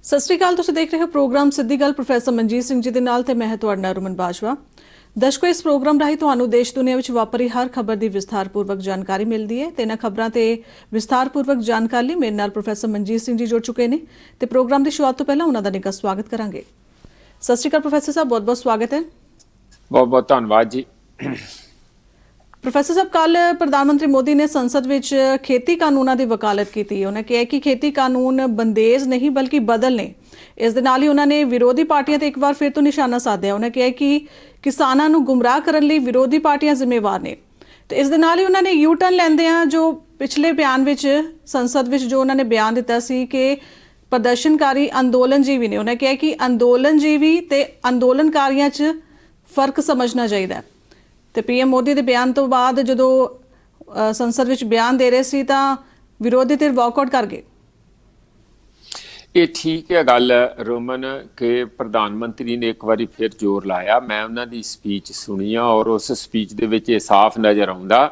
ਸਤਿ ਸ਼੍ਰੀ ਅਕਾਲ। ਤੁਸੀਂ ਦੇਖ ਰਹੇ ਹੋ ਪ੍ਰੋਗਰਾਮ ਸਿੱਧੀ ਗੱਲ ਪ੍ਰੋਫੈਸਰ ਮਨਜੀਤ ਸਿੰਘ ਜੀ ਦੇ ਨਾਲ ਤੇ ਮੈਂ ਤੁਹਾਡਾ ਨਾਲ ਰਮਨ ਬਾਜਵਾ। ਦਰਸ਼ਕੋ, ਇਸ ਪ੍ਰੋਗਰਾਮ ਰਾਹੀਂ ਤੁਹਾਨੂੰ ਦੇਸ਼ ਦੁਨੀਆ ਵਿੱਚ ਵਾਪਰੀ ਹਰ ਖਬਰ ਦੀ ਵਿਸਥਾਰਪੂਰਵਕ ਜਾਣਕਾਰੀ ਮਿਲਦੀ ਹੈ ਤੇ ਇਹਨਾਂ ਖਬਰਾਂ ਤੇ ਵਿਸਥਾਰਪੂਰਵਕ ਜਾਣਕਾਰੀ ਲਈ ਮੇਰੇ ਨਾਲ ਪ੍ਰੋਫੈਸਰ ਮਨਜੀਤ ਸਿੰਘ ਜੀ ਜੁੜ ਚੁੱਕੇ ਨੇ ਤੇ ਪ੍ਰੋਗਰਾਮ ਦੀ ਸ਼ੁਰੂਆਤ ਤੋਂ ਪਹਿਲਾਂ ਉਹਨਾਂ ਦਾ ਨਿੱਘਾ ਸਵਾਗਤ ਕਰਾਂਗੇ। ਸਤਿ ਸ਼੍ਰੀ ਅਕਾਲ ਪ੍ਰੋਫੈਸਰ ਸਾਹਿਬ, ਬਹੁਤ-ਬਹੁਤ ਸਵਾਗਤ ਹੈ। ਬਹੁਤ-ਬਹੁਤ ਧੰਨਵਾਦ ਜੀ। ਪ੍ਰੋਫੈਸਰ ਸਾਹਿਬ, ਕੱਲ ਪ੍ਰਧਾਨ ਮੰਤਰੀ ਮੋਦੀ ਨੇ ਸੰਸਦ ਵਿੱਚ ਖੇਤੀ ਕਾਨੂੰਨਾਂ ਦੀ ਵਕਾਲਤ ਕੀਤੀ। ਉਹਨਾਂ ਕਿਹਾ ਕਿ ਖੇਤੀ ਕਾਨੂੰਨ ਬੰਦੇਜ਼ ਨਹੀਂ ਬਲਕਿ ਬਦਲ ਨੇ। ਇਸ ਦੇ ਨਾਲ ਹੀ ਉਹਨਾਂ ਨੇ ਵਿਰੋਧੀ ਪਾਰਟੀਆਂ ਤੇ ਇੱਕ ਵਾਰ ਫਿਰ ਤੋਂ ਨਿਸ਼ਾਨਾ ਸਾਧਿਆ। ਉਹਨਾਂ ਕਿਹਾ ਕਿ ਕਿਸਾਨਾਂ ਨੂੰ ਗੁੰਮਰਾਹ ਕਰਨ ਲਈ ਵਿਰੋਧੀ ਪਾਰਟੀਆਂ ਜ਼ਿੰਮੇਵਾਰ ਨੇ ਤੇ ਇਸ ਦੇ ਨਾਲ ਹੀ ਉਹਨਾਂ ਨੇ ਯੂ ਟਰਨ ਲੈਂਦਿਆਂ ਜੋ ਪਿਛਲੇ ਬਿਆਨ ਵਿੱਚ ਸੰਸਦ ਵਿੱਚ ਜੋ ਉਹਨਾਂ ਨੇ ਬਿਆਨ ਦਿੱਤਾ ਸੀ ਕਿ ਪ੍ਰਦਰਸ਼ਨਕਾਰੀ ਅੰਦੋਲਨਜੀਵੀ ਨੇ, ਉਹਨਾਂ ਕਿਹਾ ਕਿ ਅੰਦੋਲਨਜੀਵੀ ਤੇ ਅੰਦੋਲਨਕਾਰੀਆਂ 'ਚ ਫਰਕ ਸਮਝਣਾ ਚਾਹੀਦਾ। ਤੇ ਪੀਐਮ ਮੋਦੀ ਦੇ ਬਿਆਨ ਤੋਂ ਬਾਅਦ ਜਦੋਂ ਸੰਸਦ ਵਿੱਚ ਬਿਆਨ ਦੇ ਰਹੇ ਸੀ ਤਾਂ ਵਿਰੋਧੀ ਧਿਰ ਵਾਕਆਊਟ ਕਰ ਗਏ। ਇਹ ਠੀਕ ਹੈ ਗੱਲ ਰੋਮਨ ਕਿ ਪ੍ਰਧਾਨ ਮੰਤਰੀ ਨੇ ਇੱਕ ਵਾਰੀ ਫਿਰ ਜ਼ੋਰ ਲਾਇਆ। ਮੈਂ ਉਹਨਾਂ ਦੀ ਸਪੀਚ ਸੁਣੀ ਆ ਔਰ ਉਸ ਸਪੀਚ ਦੇ ਵਿੱਚ ਇਹ ਸਾਫ਼ ਨਜ਼ਰ ਆਉਂਦਾ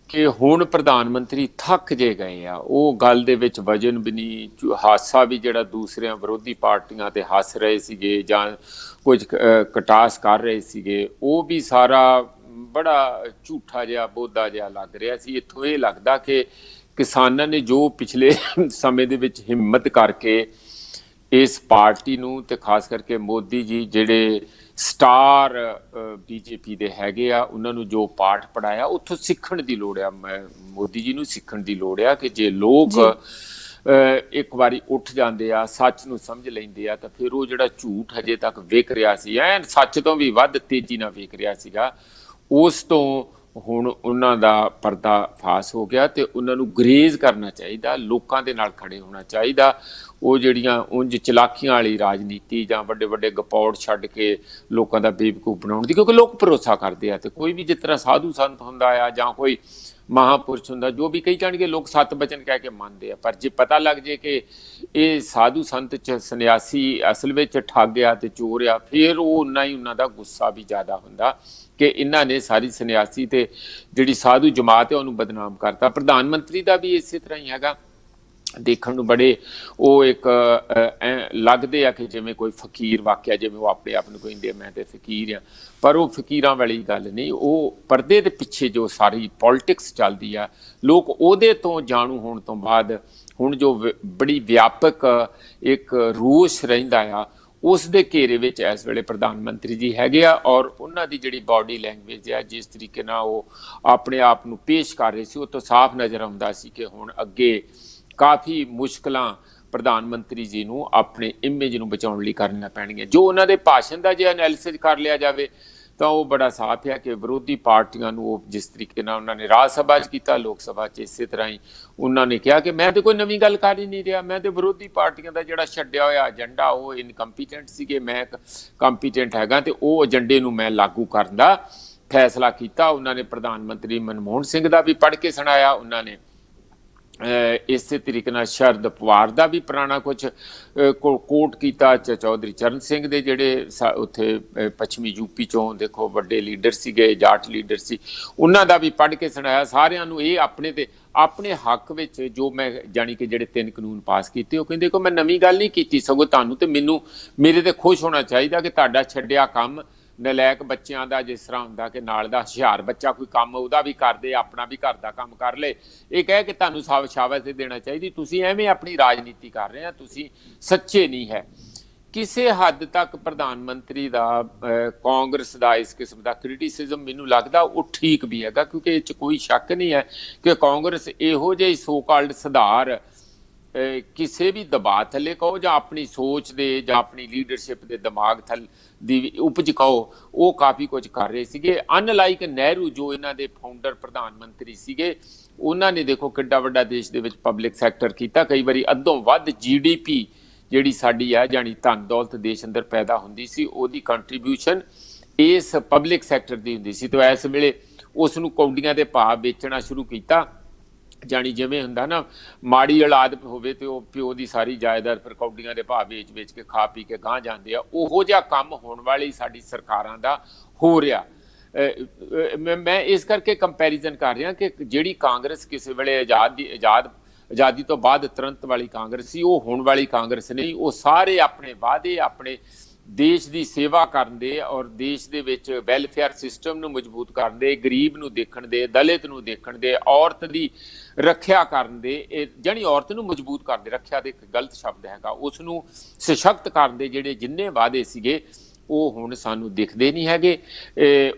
ਕਿ ਹੁਣ ਪ੍ਰਧਾਨ ਮੰਤਰੀ ਥੱਕ ਜੇ ਗਏ ਆ। ਉਹ ਗੱਲ ਦੇ ਵਿੱਚ ਵਜਨ ਵੀ ਨਹੀਂ, ਹਾਸਾ ਵੀ ਜਿਹੜਾ ਦੂਸਰਿਆਂ ਵਿਰੋਧੀ ਪਾਰਟੀਆਂ ਤੇ ਹੱਸ ਰਹੇ ਸੀਗੇ ਜਾਂ ਕੁਝ ਕਟਾਸ ਕਰ ਰਹੇ ਸੀਗੇ, ਉਹ ਵੀ ਸਾਰਾ ਬੜਾ ਝੂਠਾ ਜਿਹਾ ਬੋਧਾ ਜਿਹਾ ਲੱਗ ਰਿਹਾ ਸੀ। ਇੱਥੋਂ ਇਹ ਲੱਗਦਾ ਕਿ ਕਿਸਾਨਾਂ ਨੇ ਜੋ ਪਿਛਲੇ ਸਮੇਂ ਦੇ ਵਿੱਚ ਹਿੰਮਤ ਕਰਕੇ ਇਸ ਪਾਰਟੀ ਨੂੰ ਤੇ ਖਾਸ ਕਰਕੇ ਮੋਦੀ ਜੀ ਜਿਹੜੇ ਸਟਾਰ ਬੀਜੇਪੀ ਦੇ ਹੈਗੇ ਆ, ਉਹਨਾਂ ਨੂੰ ਜੋ ਪਾਠ ਪੜਾਇਆ ਉੱਥੋਂ ਸਿੱਖਣ ਦੀ ਲੋੜ ਆ। ਮੋਦੀ ਜੀ ਨੂੰ ਸਿੱਖਣ ਦੀ ਲੋੜ ਆ ਕਿ ਜੇ ਲੋਕ ਇੱਕ ਵਾਰੀ ਉੱਠ ਜਾਂਦੇ ਆ, ਸੱਚ ਨੂੰ ਸਮਝ ਲੈਂਦੇ ਆ, ਤਾਂ ਫਿਰ ਉਹ ਜਿਹੜਾ ਝੂਠ ਹਜੇ ਤੱਕ ਵਿਕ ਰਿਹਾ ਸੀ, ਐਨ ਸੱਚ ਤੋਂ ਵੀ ਵੱਧ ਤੇਜ਼ੀ ਨਾਲ ਵਿਕ ਰਿਹਾ ਸੀਗਾ, ਉਸ ਤੋਂ ਹੁਣ ਉਹਨਾਂ ਦਾ ਪਰਦਾ ਫਾਸ ਹੋ ਗਿਆ ਤੇ ਉਹਨਾਂ ਨੂੰ ਗਰੇਜ਼ ਕਰਨਾ ਚਾਹੀਦਾ, ਲੋਕਾਂ ਦੇ ਨਾਲ ਖੜੇ ਹੋਣਾ ਚਾਹੀਦਾ। ਉਹ ਜਿਹੜੀਆਂ ਉਂਝ ਚਲਾਕੀਆਂ ਵਾਲੀ ਰਾਜਨੀਤੀ ਜਾਂ ਵੱਡੇ ਵੱਡੇ ਗਪੌੜ ਛੱਡ ਕੇ ਲੋਕਾਂ ਦਾ ਬੇਵਕੂਫ ਬਣਾਉਣ ਦੀ, ਕਿਉਂਕਿ ਲੋਕ ਭਰੋਸਾ ਕਰਦੇ ਆ ਤੇ ਕੋਈ ਵੀ ਜਿਸ ਤਰ੍ਹਾਂ ਸਾਧੂ ਸੰਤ ਹੁੰਦਾ ਆ ਜਾਂ ਕੋਈ ਮਹਾਂਪੁਰਸ਼ ਹੁੰਦਾ, ਜੋ ਵੀ ਕਹੀ ਜਾਣਗੇ ਲੋਕ ਸੱਤ ਬਚਨ ਕਹਿ ਕੇ ਮੰਨਦੇ ਆ। ਪਰ ਜੇ ਪਤਾ ਲੱਗ ਜੇ ਕਿ ਇਹ ਸਾਧੂ ਸੰਤ ਚ ਸੰਨਿਆਸੀ ਅਸਲ ਵਿੱਚ ਠੱਗ ਆ ਤੇ ਚੋਰ ਆ, ਫਿਰ ਉਹ ਉਨਾ ਹੀ ਉਹਨਾਂ ਦਾ ਗੁੱਸਾ ਵੀ ਜ਼ਿਆਦਾ ਹੁੰਦਾ ਕਿ ਇਹਨਾਂ ਨੇ ਸਾਰੀ ਸੰਨਿਆਸੀ ਤੇ ਜਿਹੜੀ ਸਾਧੂ ਜਮਾਤ ਹੈ ਉਹਨੂੰ ਬਦਨਾਮ ਕਰਤਾ। ਪ੍ਰਧਾਨ ਮੰਤਰੀ ਦਾ ਵੀ ਇਸੇ ਤਰ੍ਹਾਂ ਹੀ ਹੈਗਾ। ਦੇਖਣ ਨੂੰ ਬੜੇ ਉਹ ਇੱਕ ਲੱਗਦੇ ਆ ਕਿ ਜਿਵੇਂ ਕੋਈ ਫਕੀਰ ਵਾਕਿਆ, ਜਿਵੇਂ ਉਹ ਆਪਣੇ ਆਪ ਨੂੰ ਕਹਿੰਦੇ ਮੈਂ ਤੇ ਫਕੀਰ ਆ, ਪਰ ਉਹ ਫਕੀਰਾਂ ਵਾਲੀ ਗੱਲ ਨਹੀਂ। ਉਹ ਪਰਦੇ ਦੇ ਪਿੱਛੇ ਜੋ ਸਾਰੀ ਪੋਲਿਟਿਕਸ ਚੱਲਦੀ ਆ, ਲੋਕ ਉਹਦੇ ਤੋਂ ਜਾਣੂ ਹੋਣ ਤੋਂ ਬਾਅਦ ਹੁਣ ਜੋ ਬੜੀ ਵਿਆਪਕ ਇੱਕ ਰੋਸ ਰਹਿੰਦਾ ਆ, ਉਸ ਦੇ ਘੇਰੇ ਵਿੱਚ ਇਸ ਵੇਲੇ ਪ੍ਰਧਾਨ ਮੰਤਰੀ ਜੀ ਹੈਗੇ ਆ। ਔਰ ਉਹਨਾਂ ਦੀ ਜਿਹੜੀ ਬਾਡੀ ਲੈਂਗੁਏਜ ਆ, ਜਿਸ ਤਰੀਕੇ ਨਾਲ ਉਹ ਆਪਣੇ ਆਪ ਨੂੰ ਪੇਸ਼ ਕਰ ਰਹੇ ਸੀ, ਉਹ ਤੋਂ ਸਾਫ਼ ਨਜ਼ਰ ਆਉਂਦਾ ਸੀ ਕਿ ਹੁਣ ਅੱਗੇ ਕਾਫੀ ਮੁਸ਼ਕਲਾਂ ਪ੍ਰਧਾਨ ਮੰਤਰੀ ਜੀ ਨੂੰ ਆਪਣੇ ਇਮੇਜ ਨੂੰ ਬਚਾਉਣ ਲਈ ਕਰਨੀਆਂ ਪੈਣਗੀਆਂ। ਜੋ ਉਹਨਾਂ ਦੇ ਭਾਸ਼ਣ ਦਾ ਜੇ ਐਨਾਲਿਸਿਸ ਕਰ ਲਿਆ ਜਾਵੇ ਤਾਂ ਉਹ ਬੜਾ ਸਾਫ਼ ਹੈ ਕਿ ਵਿਰੋਧੀ ਪਾਰਟੀਆਂ ਨੂੰ ਉਹ ਜਿਸ ਤਰੀਕੇ ਨਾਲ ਉਹਨਾਂ ਨੇ ਰਾਜ ਸਭਾ 'ਚ ਕੀਤਾ, ਲੋਕ ਸਭਾ 'ਚ ਇਸੇ ਤਰ੍ਹਾਂ ਹੀ ਉਹਨਾਂ ਨੇ ਕਿਹਾ ਕਿ ਮੈਂ ਤੇ ਕੋਈ ਨਵੀਂ ਗੱਲ ਕਰ ਹੀ ਨਹੀਂ ਰਿਹਾ, ਮੈਂ ਤੇ ਵਿਰੋਧੀ ਪਾਰਟੀਆਂ ਦਾ ਜਿਹੜਾ ਛੱਡਿਆ ਹੋਇਆ ਏਜੰਡਾ ਉਹ ਇਨਕੰਪੀਟੈਂਟ ਸੀਗੇ, ਮੈਂ ਕੰਪੀਟੈਂਟ ਹੈਗਾ ਤੇ ਉਹ ਏਜੰਡੇ ਨੂੰ ਮੈਂ ਲਾਗੂ ਕਰਨ ਦਾ ਫੈਸਲਾ ਕੀਤਾ। ਉਹਨਾਂ ਨੇ ਪ੍ਰਧਾਨ ਮੰਤਰੀ ਮਨਮੋਹਨ ਸਿੰਘ ਦਾ ਵੀ ਪੜ੍ਹ ਕੇ ਸੁਣਾਇਆ। ਉਹਨਾਂ ਨੇ ਇਸੇ ਤਰੀਕੇ ਨਾਲ ਸ਼ਰਦ ਪਵਾਰ ਦਾ ਵੀ ਪੁਰਾਣਾ ਕੁਝ ਕੋਟ ਕੀਤਾ। ਚੌਧਰੀ ਚਰਨ ਸਿੰਘ ਦੇ ਜਿਹੜੇ ਉੱਥੇ ਪੱਛਮੀ ਯੂਪੀ ਚੋਂ ਦੇਖੋ ਵੱਡੇ ਲੀਡਰ ਸੀਗੇ, ਜਾਟ ਲੀਡਰ ਸੀ, ਉਹਨਾਂ ਦਾ ਵੀ ਪੜ੍ਹ ਕੇ ਸੁਣਾਇਆ। ਸਾਰਿਆਂ ਨੂੰ ਇਹ ਆਪਣੇ ਹੱਕ ਵਿੱਚ ਜੋ ਮੈਂ ਜਾਣੀ ਕਿ ਜਿਹੜੇ 3 ਕਾਨੂੰਨ ਪਾਸ ਕੀਤੇ, ਉਹ ਕਹਿੰਦੇ ਕਿ ਮੈਂ ਨਵੀਂ ਗੱਲ ਨਹੀਂ ਕੀਤੀ, ਸਗੋਂ ਤੁਹਾਨੂੰ ਤੇ ਮੈਨੂੰ ਮੇਰੇ ਤੇ ਖੁਸ਼ ਹੋਣਾ ਚਾਹੀਦਾ ਕਿ ਤੁਹਾਡਾ ਛੱਡਿਆ ਕੰਮ ਨਲਾਇਕ ਬੱਚਿਆਂ ਦਾ ਜਿਸ ਤਰ੍ਹਾਂ ਹੁੰਦਾ ਕਿ ਨਾਲ ਦਾ ਹੁਸ਼ਿਆਰ ਬੱਚਾ ਕੋਈ ਕੰਮ ਉਹਦਾ ਵੀ ਕਰਦੇ, ਆਪਣਾ ਵੀ ਘਰ ਦਾ ਕੰਮ ਕਰ ਲੇ, ਇਹ ਕਹਿ ਕੇ ਤੁਹਾਨੂੰ ਸ਼ਾਬਾਸ਼ ਦੇਣਾ ਚਾਹੀਦੀ। ਤੁਸੀਂ ਐਵੇਂ ਆਪਣੀ ਰਾਜਨੀਤੀ ਕਰ ਰਹੇ ਆ, ਤੁਸੀਂ ਸੱਚੇ ਨਹੀਂ ਹੈ। ਕਿਸੇ ਹੱਦ ਤੱਕ ਪ੍ਰਧਾਨ ਮੰਤਰੀ ਦਾ ਕਾਂਗਰਸ ਦਾ ਇਸ ਕਿਸਮ ਦਾ ਕ੍ਰਿਟਿਸਿਜ਼ਮ ਮੈਨੂੰ ਲੱਗਦਾ ਉਹ ਠੀਕ ਵੀ ਹੈਗਾ, ਕਿਉਂਕਿ ਇਹ 'ਚ ਕੋਈ ਸ਼ੱਕ ਨਹੀਂ ਹੈ ਕਿ ਕਾਂਗਰਸ ਇਹੋ ਜਿਹੀ ਸੋ ਕਾਲਡ ਸੁਧਾਰ ਕਿਸੇ ਵੀ ਦਬਾਅ ਥੱਲੇ ਕਹੋ ਜਾਂ ਆਪਣੀ ਸੋਚ ਦੇ ਜਾਂ ਆਪਣੀ ਲੀਡਰਸ਼ਿਪ ਦੇ ਦਿਮਾਗ ਥੱਲੇ ਦੀ ਉਪਜ ਕਹੋ, ਉਹ ਕਾਫੀ ਕੁਝ ਕਰ ਰਹੇ ਸੀਗੇ। ਅਨਲਾਈਕ ਨਹਿਰੂ ਜੋ ਇਹਨਾਂ ਦੇ ਫਾਊਂਡਰ ਪ੍ਰਧਾਨ ਮੰਤਰੀ ਸੀਗੇ, ਉਹਨਾਂ ਨੇ ਦੇਖੋ ਕਿੱਡਾ ਵੱਡਾ ਦੇਸ਼ ਦੇ ਵਿੱਚ ਪਬਲਿਕ ਸੈਕਟਰ ਕੀਤਾ। ਕਈ ਵਾਰੀ ਅੱਧੋਂ ਵੱਧ GDP ਜਿਹੜੀ ਸਾਡੀ ਆ ਜਾਣੀ ਧਨ ਦੌਲਤ ਦੇਸ਼ ਅੰਦਰ ਪੈਦਾ ਹੁੰਦੀ ਸੀ, ਉਹਦੀ ਕੰਟਰੀਬਿਊਸ਼ਨ ਇਸ ਪਬਲਿਕ ਸੈਕਟਰ ਦੀ ਹੁੰਦੀ ਸੀ। ਤੇ ਇਸ ਵੇਲੇ ਉਸ ਨੂੰ ਕੌਡੀਆਂ ਦੇ ਭਾਅ ਵੇਚਣਾ ਸ਼ੁਰੂ ਕੀਤਾ। ਜਾਣੀ ਜਿਵੇਂ ਹੁੰਦਾ ਨਾ ਮਾੜੀ ਔਲਾਦ ਹੋਵੇ ਤੇ ਉਹ ਪਿਓ ਦੀ ਸਾਰੀ ਜਾਇਦਾਦ ਫਿਰ ਕੌਡੀਆਂ ਦੇ ਭਾਅ ਵੇਚ ਕੇ ਖਾ ਪੀ ਕੇ ਗਾਂਹ ਜਾਂਦੇ ਆ, ਉਹੋ ਜਿਹਾ ਕੰਮ ਹੋਣ ਵਾਲੀ ਸਾਡੀ ਸਰਕਾਰਾਂ ਦਾ ਹੋ ਰਿਹਾ। ਮੈਂ ਇਸ ਕਰਕੇ ਕੰਪੈਰੀਜ਼ਨ ਕਰ ਰਿਹਾ ਕਿ ਜਿਹੜੀ ਕਾਂਗਰਸ ਕਿਸੇ ਵੇਲੇ ਆਜ਼ਾਦ ਆਜ਼ਾਦੀ ਤੋਂ ਬਾਅਦ ਤੁਰੰਤ ਵਾਲੀ ਕਾਂਗਰਸ ਸੀ, ਉਹ ਹੁਣ ਵਾਲੀ ਕਾਂਗਰਸ ਨਹੀਂ। ਉਹ ਸਾਰੇ ਆਪਣੇ ਵਾਅਦੇ, ਆਪਣੇ ਦੇਸ਼ ਦੀ ਸੇਵਾ ਕਰਨ ਦੇ ਔਰ ਦੇਸ਼ ਦੇ ਵਿੱਚ ਵੈਲਫੇਅਰ ਸਿਸਟਮ ਨੂੰ ਮਜ਼ਬੂਤ ਕਰਨ ਦੇ, ਗਰੀਬ ਨੂੰ ਦੇਖਣ ਦੇ, ਦਲਿਤ ਨੂੰ ਦੇਖਣ ਦੇ, ਔਰਤ ਦੀ ਰੱਖਿਆ ਕਰਨ ਦੇ, ਇਹ ਜਾਣੀ ਔਰਤ ਨੂੰ ਮਜ਼ਬੂਤ ਕਰਨ ਦੇ, ਰੱਖਿਆ ਦੇ ਇੱਕ ਗਲਤ ਸ਼ਬਦ ਹੈਗਾ, ਉਸ ਨੂੰ ਸਸ਼ਕਤ ਕਰਨ ਦੇ ਜਿਹੜੇ ਜਿੰਨੇ ਵਾਅਦੇ ਸੀਗੇ ਉਹ ਹੁਣ ਸਾਨੂੰ ਦਿਖਦੇ ਨਹੀਂ ਹੈਗੇ,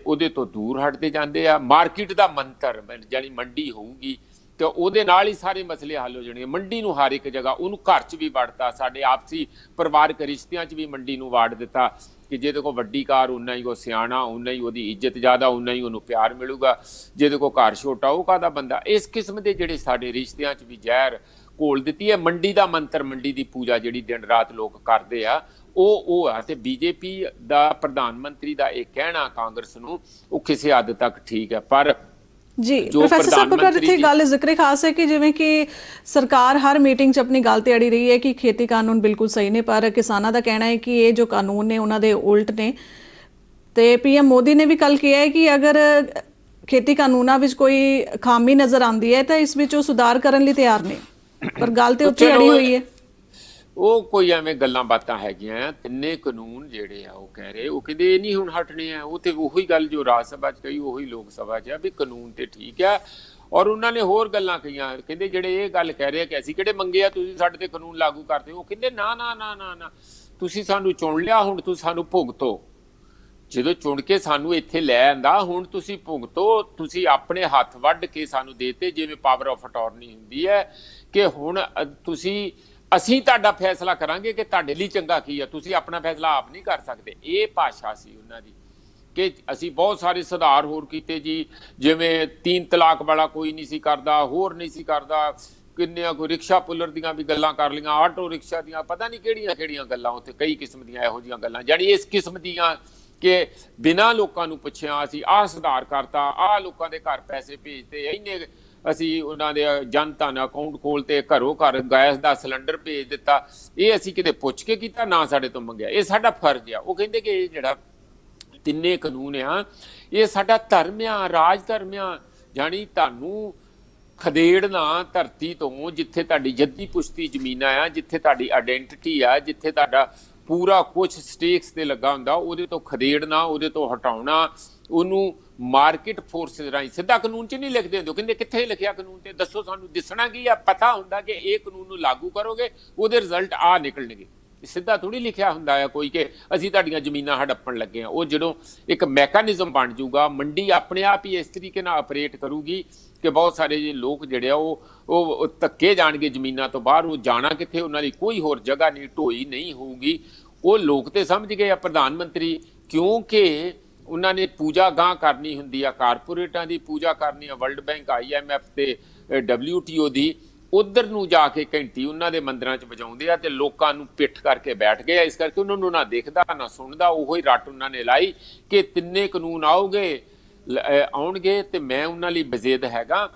ਉਹਦੇ ਤੋਂ ਦੂਰ ਹਟਦੇ ਜਾਂਦੇ ਆ। ਮਾਰਕੀਟ ਦਾ ਮੰਤਰ ਜਾਣੀ ਮੰਡੀ ਹੋਊਗੀ ਤੇ ਉਹਦੇ ਨਾਲ ਹੀ ਸਾਰੇ ਮਸਲੇ ਹੱਲ ਹੋ ਜਾਣਗੇ। ਮੰਡੀ ਨੂੰ ਹਰ ਇੱਕ ਜਗ੍ਹਾ, ਉਹਨੂੰ ਘਰ 'ਚ ਵੀ ਵੜਤਾ, ਸਾਡੇ ਆਪਸੀ ਪਰਿਵਾਰਕ ਰਿਸ਼ਤਿਆਂ 'ਚ ਵੀ ਮੰਡੀ ਨੂੰ ਵਾੜ ਦਿੱਤਾ ਕਿ ਜਿਹਦੇ ਕੋਲ ਵੱਡੀ ਕਾਰ ਉਨਾ ਹੀ ਉਹ ਸਿਆਣਾ, ਉਨਾ ਹੀ ਉਹਦੀ ਇੱਜ਼ਤ ਜ਼ਿਆਦਾ, ਉਨਾ ਹੀ ਉਹਨੂੰ ਪਿਆਰ ਮਿਲੂਗਾ, ਜਿਹਦੇ ਕੋਲ ਘਰ ਛੋਟਾ ਉਹ ਕਾਹਦਾ ਬੰਦਾ। ਇਸ ਕਿਸਮ ਦੇ ਜਿਹੜੇ ਸਾਡੇ ਰਿਸ਼ਤਿਆਂ 'ਚ ਵੀ ਜ਼ਹਿਰ ਘੋਲ ਦਿੱਤੀ ਹੈ। ਮੰਡੀ ਦਾ ਮੰਤਰ, ਮੰਡੀ ਦੀ ਪੂਜਾ ਜਿਹੜੀ ਦਿਨ ਰਾਤ ਲੋਕ ਕਰਦੇ ਆ, ਉਹ ਆ। ਤੇ ਬੀਜੇਪੀ ਦਾ ਪ੍ਰਧਾਨ ਮੰਤਰੀ ਦਾ ਇਹ ਕਹਿਣਾ ਕਾਂਗਰਸ ਨੂੰ ਉਹ ਕਿਸੇ ਹੱਦ ਤੱਕ ਠੀਕ ਹੈ, ਪਰ ਜੀ ਪ੍ਰੋਫੈਸਰ ਸਾਹਿਬ ਅਗਰ ਇੱਥੇ ਗੱਲ ਜ਼ਿਕਰ ਖਾਸ ਹੈ ਕਿ ਜਿਵੇਂ ਕਿ ਸਰਕਾਰ ਹਰ ਮੀਟਿੰਗ 'ਚ ਆਪਣੀ ਗੱਲ ਤੇ ਅੜੀ ਰਹੀ ਹੈ ਕਿ ਖੇਤੀ ਕਾਨੂੰਨ ਬਿਲਕੁਲ ਸਹੀ ਨੇ, ਪਰ ਕਿਸਾਨਾਂ ਦਾ ਕਹਿਣਾ ਹੈ ਕਿ ਇਹ ਜੋ ਕਾਨੂੰਨ ਨੇ ਉਹਨਾਂ ਦੇ ਉਲਟ ਨੇ। ਤੇ ਪੀਐਮ ਮੋਦੀ ਨੇ ਵੀ ਕੱਲ ਕਿਹਾ ਹੈ ਕਿ ਅਗਰ ਖੇਤੀ ਕਾਨੂੰਨਾਂ ਵਿੱਚ ਕੋਈ ਖਾਮੀ ਨਜ਼ਰ ਆਉਂਦੀ ਹੈ ਤਾਂ ਇਸ ਵਿੱਚ ਉਹ ਸੁਧਾਰ ਕਰਨ ਲਈ ਤਿਆਰ ਨੇ, ਪਰ ਗੱਲ ਤੇ ਉੱਥੇ ਅੜੀ ਹੋਈ ਹੈ। ਉਹ ਕੋਈ ਐਵੇਂ ਗੱਲਾਂ ਬਾਤਾਂ ਹੈਗੀਆਂ, ਤਿੰਨੇ ਕਾਨੂੰਨ ਜਿਹੜੇ ਆ ਉਹ ਕਹਿ ਰਹੇ, ਉਹ ਕਹਿੰਦੇ ਇਹ ਨਹੀਂ ਹੁਣ ਹਟਣੇ ਆ। ਉਹ ਤੇ ਉਹੀ ਗੱਲ ਜੋ ਰਾਜ ਸਭਾ 'ਚ ਕਹੀ, ਉਹੀ ਲੋਕ ਸਭਾ 'ਚ ਆ ਵੀ ਕਾਨੂੰਨ ਤੇ ਠੀਕ ਆ। ਔਰ ਉਹਨਾਂ ਨੇ ਹੋਰ ਗੱਲਾਂ ਕਹੀਆਂ, ਕਹਿੰਦੇ ਜਿਹੜੇ ਇਹ ਗੱਲ ਕਹਿ ਰਹੇ ਕਿ ਅਸੀਂ ਕਿਹੜੇ ਮੰਗੇ ਆ, ਤੁਸੀਂ ਸਾਡੇ ਤੇ ਕਾਨੂੰਨ ਲਾਗੂ ਕਰਦੇ ਹੋ। ਉਹ ਕਹਿੰਦੇ ਨਾ ਨਾ ਨਾ ਨਾ ਨਾ, ਤੁਸੀਂ ਸਾਨੂੰ ਚੁਣ ਲਿਆ, ਹੁਣ ਤੁਸੀਂ ਸਾਨੂੰ ਭੁਗਤੋ। ਜਦੋਂ ਚੁਣ ਕੇ ਸਾਨੂੰ ਇੱਥੇ ਲੈ ਆਂਦਾ, ਹੁਣ ਤੁਸੀਂ ਭੁਗਤੋ। ਤੁਸੀਂ ਆਪਣੇ ਹੱਥ ਵੱਢ ਕੇ ਸਾਨੂੰ ਦੇਤੇ, ਜਿਵੇਂ ਪਾਵਰ ਆਫ ਅਟਾਰਨੀ ਹੁੰਦੀ ਹੈ ਕਿ ਹੁਣ ਤੁਸੀਂ, ਅਸੀਂ ਤੁਹਾਡਾ ਫੈਸਲਾ ਕਰਾਂਗੇ ਕਿ ਤੁਹਾਡੇ ਲਈ ਚੰਗਾ ਕੀ ਆ, ਤੁਸੀਂ ਆਪਣਾ ਫੈਸਲਾ ਆਪ ਨਹੀਂ ਕਰ ਸਕਦੇ। ਇਹ ਭਾਸ਼ਾ ਸੀ ਉਹਨਾਂ ਦੀ ਕਿ ਅਸੀਂ ਬਹੁਤ ਸਾਰੇ ਸੁਧਾਰ ਹੋਰ ਕੀਤੇ ਜੀ, ਜਿਵੇਂ 3 ਤਲਾਕ ਵਾਲਾ ਕੋਈ ਨਹੀਂ ਸੀ ਕਰਦਾ, ਹੋਰ ਨਹੀਂ ਸੀ ਕਰਦਾ, ਕਿੰਨੀਆਂ ਕੋਈ ਰਿਕਸ਼ਾ ਪੁੱਲਰ ਦੀਆਂ ਵੀ ਗੱਲਾਂ ਕਰ ਲਈਆਂ, ਆਟੋ ਰਿਕਸ਼ਾ ਦੀਆਂ, ਪਤਾ ਨਹੀਂ ਕਿਹੜੀਆਂ ਕਿਹੜੀਆਂ ਗੱਲਾਂ, ਉੱਥੇ ਕਈ ਕਿਸਮ ਦੀਆਂ ਇਹੋ ਜਿਹੀਆਂ ਗੱਲਾਂ, ਜਾਣੀ ਇਸ ਕਿਸਮ ਦੀਆਂ ਕਿ ਬਿਨਾਂ ਲੋਕਾਂ ਨੂੰ ਪੁੱਛਿਆ ਅਸੀਂ ਆਹ ਸੁਧਾਰ ਕਰਤਾ, ਆਹ ਲੋਕਾਂ ਦੇ ਘਰ ਪੈਸੇ ਭੇਜਤੇ, ਇੰਨੇ ਅਸੀਂ ਉਹਨਾਂ ਦੇ ਜਨ ਧਨ ਅਕਾਊਂਟ ਖੋਲ੍ਹਤੇ, ਘਰੋਂ ਘਰ ਗੈਸ ਦਾ ਸਿਲੰਡਰ ਭੇਜ ਦਿੱਤਾ। ਇਹ ਅਸੀਂ ਕਿਤੇ ਪੁੱਛ ਕੇ ਕੀਤਾ, ਨਾ ਸਾਡੇ ਤੋਂ ਮੰਗਿਆ, ਇਹ ਸਾਡਾ ਫਰਜ਼ ਆ। ਉਹ ਕਹਿੰਦੇ ਕਿ ਇਹ ਜਿਹੜਾ ਤਿੰਨੇ ਕਾਨੂੰਨ ਆ ਇਹ ਸਾਡਾ ਧਰਮ ਆ, ਰਾਜ ਧਰਮ ਆ। ਜਾਣੀ ਤੁਹਾਨੂੰ ਖਦੇੜਨਾ ਧਰਤੀ ਤੋਂ, ਜਿੱਥੇ ਤੁਹਾਡੀ ਜੱਦੀ ਪੁਸ਼ਤੀ ਜ਼ਮੀਨਾਂ ਆ, ਜਿੱਥੇ ਤੁਹਾਡੀ ਆਇਡੈਂਟੀਟੀ ਆ, ਜਿੱਥੇ ਤੁਹਾਡਾ ਪੂਰਾ ਕੁਛ ਸਟੇਕਸ ਤੇ ਲੱਗਾ ਹੁੰਦਾ, ਉਹਦੇ ਤੋਂ ਖਦੇੜਨਾ, ਉਹਦੇ ਤੋਂ ਹਟਾਉਣਾ, ਉਹਨੂੰ ਮਾਰਕੀਟ ਫੋਰਸਿਸ ਰਾਹੀਂ। ਸਿੱਧਾ ਕਾਨੂੰਨ 'ਚ ਨਹੀਂ ਲਿਖਦੇ ਹੁੰਦੇ, ਕਹਿੰਦੇ ਕਿੱਥੇ ਲਿਖਿਆ ਕਾਨੂੰਨ ਤੇ, ਦੱਸੋ ਸਾਨੂੰ। ਦਿਸਣਾ ਕੀ ਆ, ਪਤਾ ਹੁੰਦਾ ਕਿ ਇਹ ਕਾਨੂੰਨ ਨੂੰ ਲਾਗੂ ਕਰੋਗੇ ਉਹਦੇ ਰਿਜ਼ਲਟ ਆ ਨਿਕਲਣਗੇ। ਸਿੱਧਾ ਥੋੜੀ ਲਿਖਿਆ ਹੁੰਦਾ ਆ ਕੋਈ ਕਿ ਅਸੀਂ ਤੁਹਾਡੀਆਂ ਜ਼ਮੀਨਾਂ ਹੜੱਪਣ ਲੱਗੇ ਆ। ਉਹ ਜਦੋਂ ਇੱਕ ਮੈਕੈਨਿਜ਼ਮ ਬਣ ਜਾਊਗਾ, ਮੰਡੀ ਆਪਣੇ ਆਪ ਹੀ ਇਸ ਤਰੀਕੇ ਨਾਲ ਆਪਰੇਟ ਕਰੂਗੀ ਕਿ ਬਹੁਤ ਸਾਰੇ ਜੇ ਲੋਕ ਜਿਹੜੇ ਆ ਉਹ ਧੱਕੇ ਜਾਣਗੇ ਜ਼ਮੀਨਾਂ ਤੋਂ ਬਾਹਰ। ਉਹ ਜਾਣਾ ਕਿੱਥੇ, ਉਹਨਾਂ ਲਈ ਕੋਈ ਹੋਰ ਜਗ੍ਹਾ ਨਹੀਂ, ਢੋਈ ਨਹੀਂ ਹੋਊਗੀ। ਉਹ ਲੋਕ ਤੇ ਸਮਝ ਗਏ ਆ ਪ੍ਰਧਾਨ ਮੰਤਰੀ, ਕਿਉਂਕਿ ਉਹਨਾਂ ਨੇ ਪੂਜਾ ਗਾਂ ਕਰਨੀ ਹੁੰਦੀ ਆ, ਕਾਰਪੋਰੇਟਾਂ ਦੀ ਪੂਜਾ ਕਰਨੀ ਆ, ਵਰਲਡ ਬੈਂਕ, IMF ਤੇ WTO ਦੀ। ਉਧਰ ਨੂੰ ਜਾ ਕੇ ਘੰਟੀ ਉਹਨਾਂ ਦੇ ਮੰਦਰਾਂ 'ਚ ਵਜਾਉਂਦੇ ਆ ਤੇ ਲੋਕਾਂ ਨੂੰ ਪਿੱਠ ਕਰਕੇ ਬੈਠ ਗਏ ਆ। ਇਸ ਕਰਕੇ ਉਹਨਾਂ ਨੂੰ ਨਾ ਦਿਖਦਾ ਨਾ ਸੁਣਦਾ, ਉਹੋ ਹੀ ਰੱਟ ਉਹਨਾਂ ਨੇ ਲਾਈ ਕਿ ਤਿੰਨੇ ਕਾਨੂੰਨ ਆਉਣਗੇ ਤੇ ਮੈਂ ਉਹਨਾਂ ਲਈ ਬਜ਼ੇਦ ਹੈਗਾ,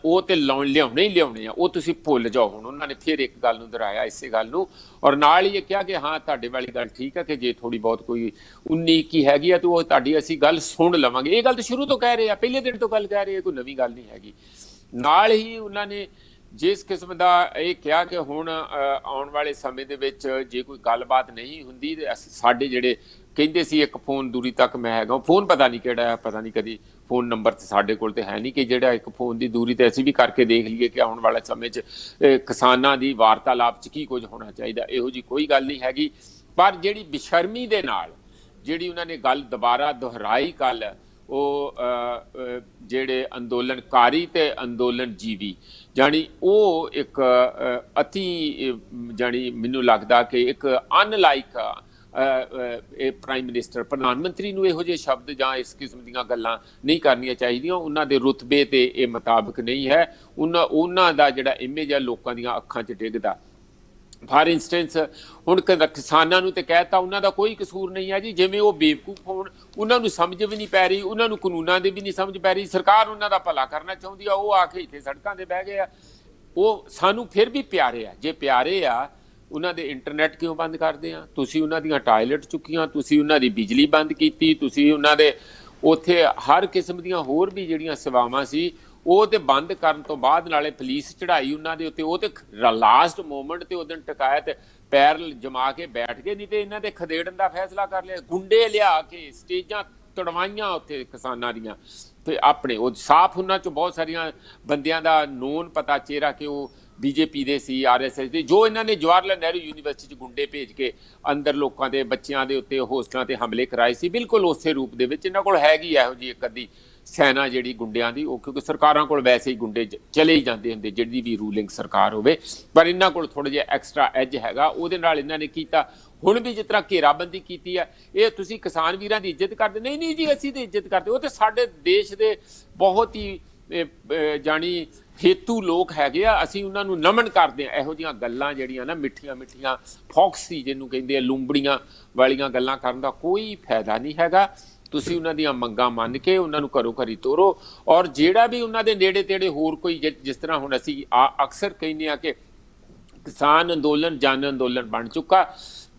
ਉਹ ਤੇ ਲਿਆਉਣੇ ਹੀ ਲਿਆਉਣੇ ਆ, ਉਹ ਤੁਸੀਂ ਭੁੱਲ ਜਾਓ। ਹੁਣ ਉਹਨਾਂ ਨੇ ਫਿਰ ਇੱਕ ਗੱਲ ਨੂੰ ਦੁਹਰਾਇਆ, ਇਸੇ ਗੱਲ ਨੂੰ, ਔਰ ਨਾਲ ਹੀ ਇਹ ਕਿਹਾ ਕਿ ਹਾਂ ਤੁਹਾਡੇ ਵਾਲੀ ਗੱਲ ਠੀਕ ਹੈ ਕਿ ਜੇ ਥੋੜੀ ਬਹੁਤ ਕੋਈ 19-21 ਹੈਗੀ ਆ ਤਾਂ ਉਹ ਤੁਹਾਡੀ ਅਸੀਂ ਗੱਲ ਸੁਣ ਲਵਾਂਗੇ। ਇਹ ਗੱਲ ਤਾਂ ਸ਼ੁਰੂ ਤੋਂ ਕਹਿ ਰਹੇ ਆ, ਪਹਿਲੇ ਦਿਨ ਤੋਂ ਗੱਲ ਕਹਿ ਰਹੇ ਆ, ਕੋਈ ਨਵੀਂ ਗੱਲ ਨਹੀਂ ਹੈਗੀ। ਨਾਲ ਹੀ ਉਹਨਾਂ ਨੇ ਜਿਸ ਕਿਸਮ ਦਾ ਇਹ ਕਿਹਾ ਕਿ ਹੁਣ ਆਉਣ ਵਾਲੇ ਸਮੇਂ ਦੇ ਵਿੱਚ ਜੇ ਕੋਈ ਗੱਲਬਾਤ ਨਹੀਂ ਹੁੰਦੀ ਤੇ ਸਾਡੇ ਜਿਹੜੇ ਕਹਿੰਦੇ ਸੀ ਇੱਕ ਫੋਨ ਦੂਰੀ ਤੱਕ ਮੈਂ ਹੈਗਾ, ਫੋਨ ਪਤਾ ਨਹੀਂ ਕਿਹੜਾ ਹੈ, ਪਤਾ ਨਹੀਂ, ਕਦੀ ਫੋਨ ਨੰਬਰ ਤੇ ਸਾਡੇ ਕੋਲ ਤੇ ਹੈ ਨਹੀਂ ਕਿ ਜਿਹੜਾ ਇੱਕ ਫੋਨ ਦੀ ਦੂਰੀ ਤੇ ਅਸੀਂ ਵੀ ਕਰਕੇ ਦੇਖ ਲਈਏ ਕਿ ਆਉਣ ਵਾਲੇ ਸਮੇਂ 'ਚ ਕਿਸਾਨਾਂ ਦੀ ਵਾਰਤਾਲਾਪ 'ਚ ਕੀ ਕੁਝ ਹੋਣਾ ਚਾਹੀਦਾ। ਇਹੋ ਜਿਹੀ ਕੋਈ ਗੱਲ ਨਹੀਂ ਹੈਗੀ। ਪਰ ਜਿਹੜੀ ਬੇਸ਼ਰਮੀ ਦੇ ਨਾਲ ਜਿਹੜੀ ਉਹਨਾਂ ਨੇ ਗੱਲ ਦੁਬਾਰਾ ਦੁਹਰਾਈ ਕੱਲ, ਉਹ ਜਿਹੜੇ ਅੰਦੋਲਨਕਾਰੀ ਤੇ ਅੰਦੋਲਨ ਜੀਵੀ, ਜਾਣੀ ਉਹ ਇੱਕ ਅਤੀ, ਜਾਣੀ ਮੈਨੂੰ ਲੱਗਦਾ ਕਿ ਇੱਕ ਅਨਲਾਈਕ ਇਹ ਪ੍ਰਾਈਮ ਮਿਨਿਸਟਰ, ਪ੍ਰਧਾਨ ਮੰਤਰੀ ਨੂੰ ਇਹੋ ਜਿਹੇ ਸ਼ਬਦ ਜਾਂ ਇਸ ਕਿਸਮ ਦੀਆਂ ਗੱਲਾਂ ਨਹੀਂ ਕਰਨੀਆਂ ਚਾਹੀਦੀਆਂ। ਉਹਨਾਂ ਦੇ ਰੁਤਬੇ ਤੇ ਇਹ ਮੁਤਾਬਕ ਨਹੀਂ ਹੈ। ਉਹਨਾਂ ਦਾ ਜਿਹੜਾ ਇਮੇਜ ਹੈ ਲੋਕਾਂ ਦੀਆਂ ਅੱਖਾਂ 'ਚ ਡਿੱਗਦਾ। ਫਾਰ ਇੰਸਟੈਂਸ ਹੁਣ ਕਿਸਾਨਾਂ ਨੂੰ ਤੇ ਕਹਿਤਾ ਉਹਨਾਂ ਦਾ ਕੋਈ ਕਸੂਰ ਨਹੀਂ ਹੈ ਜੀ, ਜਿਵੇਂ ਉਹ ਬੇਵਕੂਫ ਹੋਣ, ਉਹਨਾਂ ਨੂੰ ਸਮਝ ਵੀ ਨਹੀਂ ਪੈ ਰਹੀ, ਉਹਨਾਂ ਨੂੰ ਕਾਨੂੰਨਾਂ ਦੀ ਵੀ ਨਹੀਂ ਸਮਝ ਪੈ ਰਹੀ। ਸਰਕਾਰ ਉਹਨਾਂ ਦਾ ਭਲਾ ਕਰਨਾ ਚਾਹੁੰਦੀ ਆ, ਉਹ ਆ ਕੇ ਇੱਥੇ ਸੜਕਾਂ 'ਤੇ ਬਹਿ ਗਏ ਆ। ਉਹ ਸਾਨੂੰ ਫਿਰ ਵੀ ਪਿਆਰੇ ਆ। ਜੇ ਪਿਆਰੇ ਆ, ਉਹਨਾਂ ਦੇ ਇੰਟਰਨੈਟ ਕਿਉਂ ਬੰਦ ਕਰਦੇ ਆ? ਤੁਸੀਂ ਉਹਨਾਂ ਦੀਆਂ ਟਾਇਲਟ ਚੁੱਕੀਆਂ, ਤੁਸੀਂ ਉਹਨਾਂ ਦੀ ਬਿਜਲੀ ਬੰਦ ਕੀਤੀ, ਤੁਸੀਂ ਉਹਨਾਂ ਦੇ ਉੱਥੇ ਹਰ ਕਿਸਮ ਦੀਆਂ ਹੋਰ ਵੀ ਜਿਹੜੀਆਂ ਸੇਵਾਵਾਂ ਸੀ ਉਹ ਤੇ ਬੰਦ ਕਰਨ ਤੋਂ ਬਾਅਦ ਨਾਲੇ ਪੁਲਿਸ ਚੜਾਈ ਉਹਨਾਂ ਦੇ ਉੱਤੇ, ਉਹ ਤੇ ਲਾਸਟ ਮੂਮੈਂਟ ਤੇ ਉਹਦਨ ਟਿਕਾਇਆ ਤੇ ਪੈਰ ਜਮਾ ਕੇ ਬੈਠ ਗਏ, ਨਹੀਂ ਤੇ ਇਹਨਾਂ ਦੇ ਖਦੇੜਨ ਦਾ ਫੈਸਲਾ ਕਰ ਲਿਆ। ਗੁੰਡੇ ਲਿਆ ਕੇ ਸਟੇਜਾਂ ਤੜਵਾਈਆਂ ਉੱਥੇ ਕਿਸਾਨਾਂ ਦੀਆਂ, ਤੇ ਆਪਣੇ ਉਹ ਸਾਫ਼ ਉਹਨਾਂ ਚੋਂ ਬਹੁਤ ਸਾਰੀਆਂ ਬੰਦਿਆਂ ਦਾ ਨੋਨ ਪਤਾ ਚਿਹਰਾ ਕਿ ਉਹ ਬੀਜੇਪੀ ਦੇ ਸੀ, RSS ਦੇ, ਜੋ ਇਹਨਾਂ ਨੇ ਜਵਾਹਰ ਲਾਲ ਨਹਿਰੂ ਯੂਨੀਵਰਸਿਟੀ 'ਚ ਗੁੰਡੇ ਭੇਜ ਕੇ ਅੰਦਰ ਲੋਕਾਂ ਦੇ ਬੱਚਿਆਂ ਦੇ ਉੱਤੇ ਹੋਸਟਲਾਂ ਤੇ ਹਮਲੇ ਕਰਾਏ ਸੀ। ਬਿਲਕੁਲ ਉਸੇ ਰੂਪ ਦੇ ਵਿੱਚ ਇਹਨਾਂ ਕੋਲ ਹੈਗੀ ਇਹੋ ਜਿਹੀ ਇੱਕ ਅੱਧੀ ਸੈਨਾ ਜਿਹੜੀ ਗੁੰਡਿਆਂ ਦੀ, ਉਹ ਕਿਉਂਕਿ ਸਰਕਾਰਾਂ ਕੋਲ ਵੈਸੇ ਹੀ ਗੁੰਡੇ ਚਲੇ ਹੀ ਜਾਂਦੇ ਹੁੰਦੇ ਜਿਹੜੀ ਵੀ ਰੂਲਿੰਗ ਸਰਕਾਰ ਹੋਵੇ, ਪਰ ਇਹਨਾਂ ਕੋਲ ਥੋੜ੍ਹਾ ਜਿਹਾ ਐਕਸਟਰਾ ਐਜ ਹੈਗਾ। ਉਹਦੇ ਨਾਲ ਇਹਨਾਂ ਨੇ ਕੀਤਾ। ਹੁਣ ਵੀ ਜਿਸ ਤਰ੍ਹਾਂ ਘੇਰਾਬੰਦੀ ਕੀਤੀ ਆ, ਇਹ ਤੁਸੀਂ ਕਿਸਾਨ ਵੀਰਾਂ ਦੀ ਇੱਜ਼ਤ ਕਰਦੇ? ਨਹੀਂ ਨਹੀਂ ਜੀ, ਅਸੀਂ ਤਾਂ ਇੱਜ਼ਤ ਕਰਦੇ। ਉਹ ਤੇ ਸਾਡੇ ਦੇਸ਼ ਦੇ ਬਹੁਤ ਹੀ ਜਾਣੀ ਹੇਤੂ ਲੋਕ ਹੈਗੇ ਆ, ਅਸੀਂ ਉਹਨਾਂ ਨੂੰ ਨਮਨ ਕਰਦੇ ਹਾਂ। ਇਹੋ ਜਿਹੀਆਂ ਗੱਲਾਂ ਜਿਹੜੀਆਂ ਨਾ ਮਿੱਠੀਆਂ ਮਿੱਠੀਆਂ ਫੌਕਸੀ ਜਿਹਨੂੰ ਕਹਿੰਦੇ ਆ, ਲੂੰਬੜੀਆਂ ਵਾਲੀਆਂ ਗੱਲਾਂ ਕਰਨ ਦਾ ਕੋਈ ਫਾਇਦਾ ਨਹੀਂ ਹੈਗਾ। ਤੁਸੀਂ ਉਹਨਾਂ ਦੀਆਂ ਮੰਗਾਂ ਮੰਨ ਕੇ ਉਹਨਾਂ ਨੂੰ ਘਰੋਂ ਘਰੀ ਤੋਰੋ, ਔਰ ਜਿਹੜਾ ਵੀ ਉਹਨਾਂ ਦੇ ਨੇੜੇ ਤੇੜੇ ਹੋਰ ਕੋਈ, ਜਿਸ ਤਰ੍ਹਾਂ ਹੁਣ ਅਸੀਂ ਅਕਸਰ ਕਹਿੰਦੇ ਆ ਕਿ ਕਿਸਾਨ ਅੰਦੋਲਨ ਜਨ ਅੰਦੋਲਨ ਬਣ ਚੁੱਕਾ,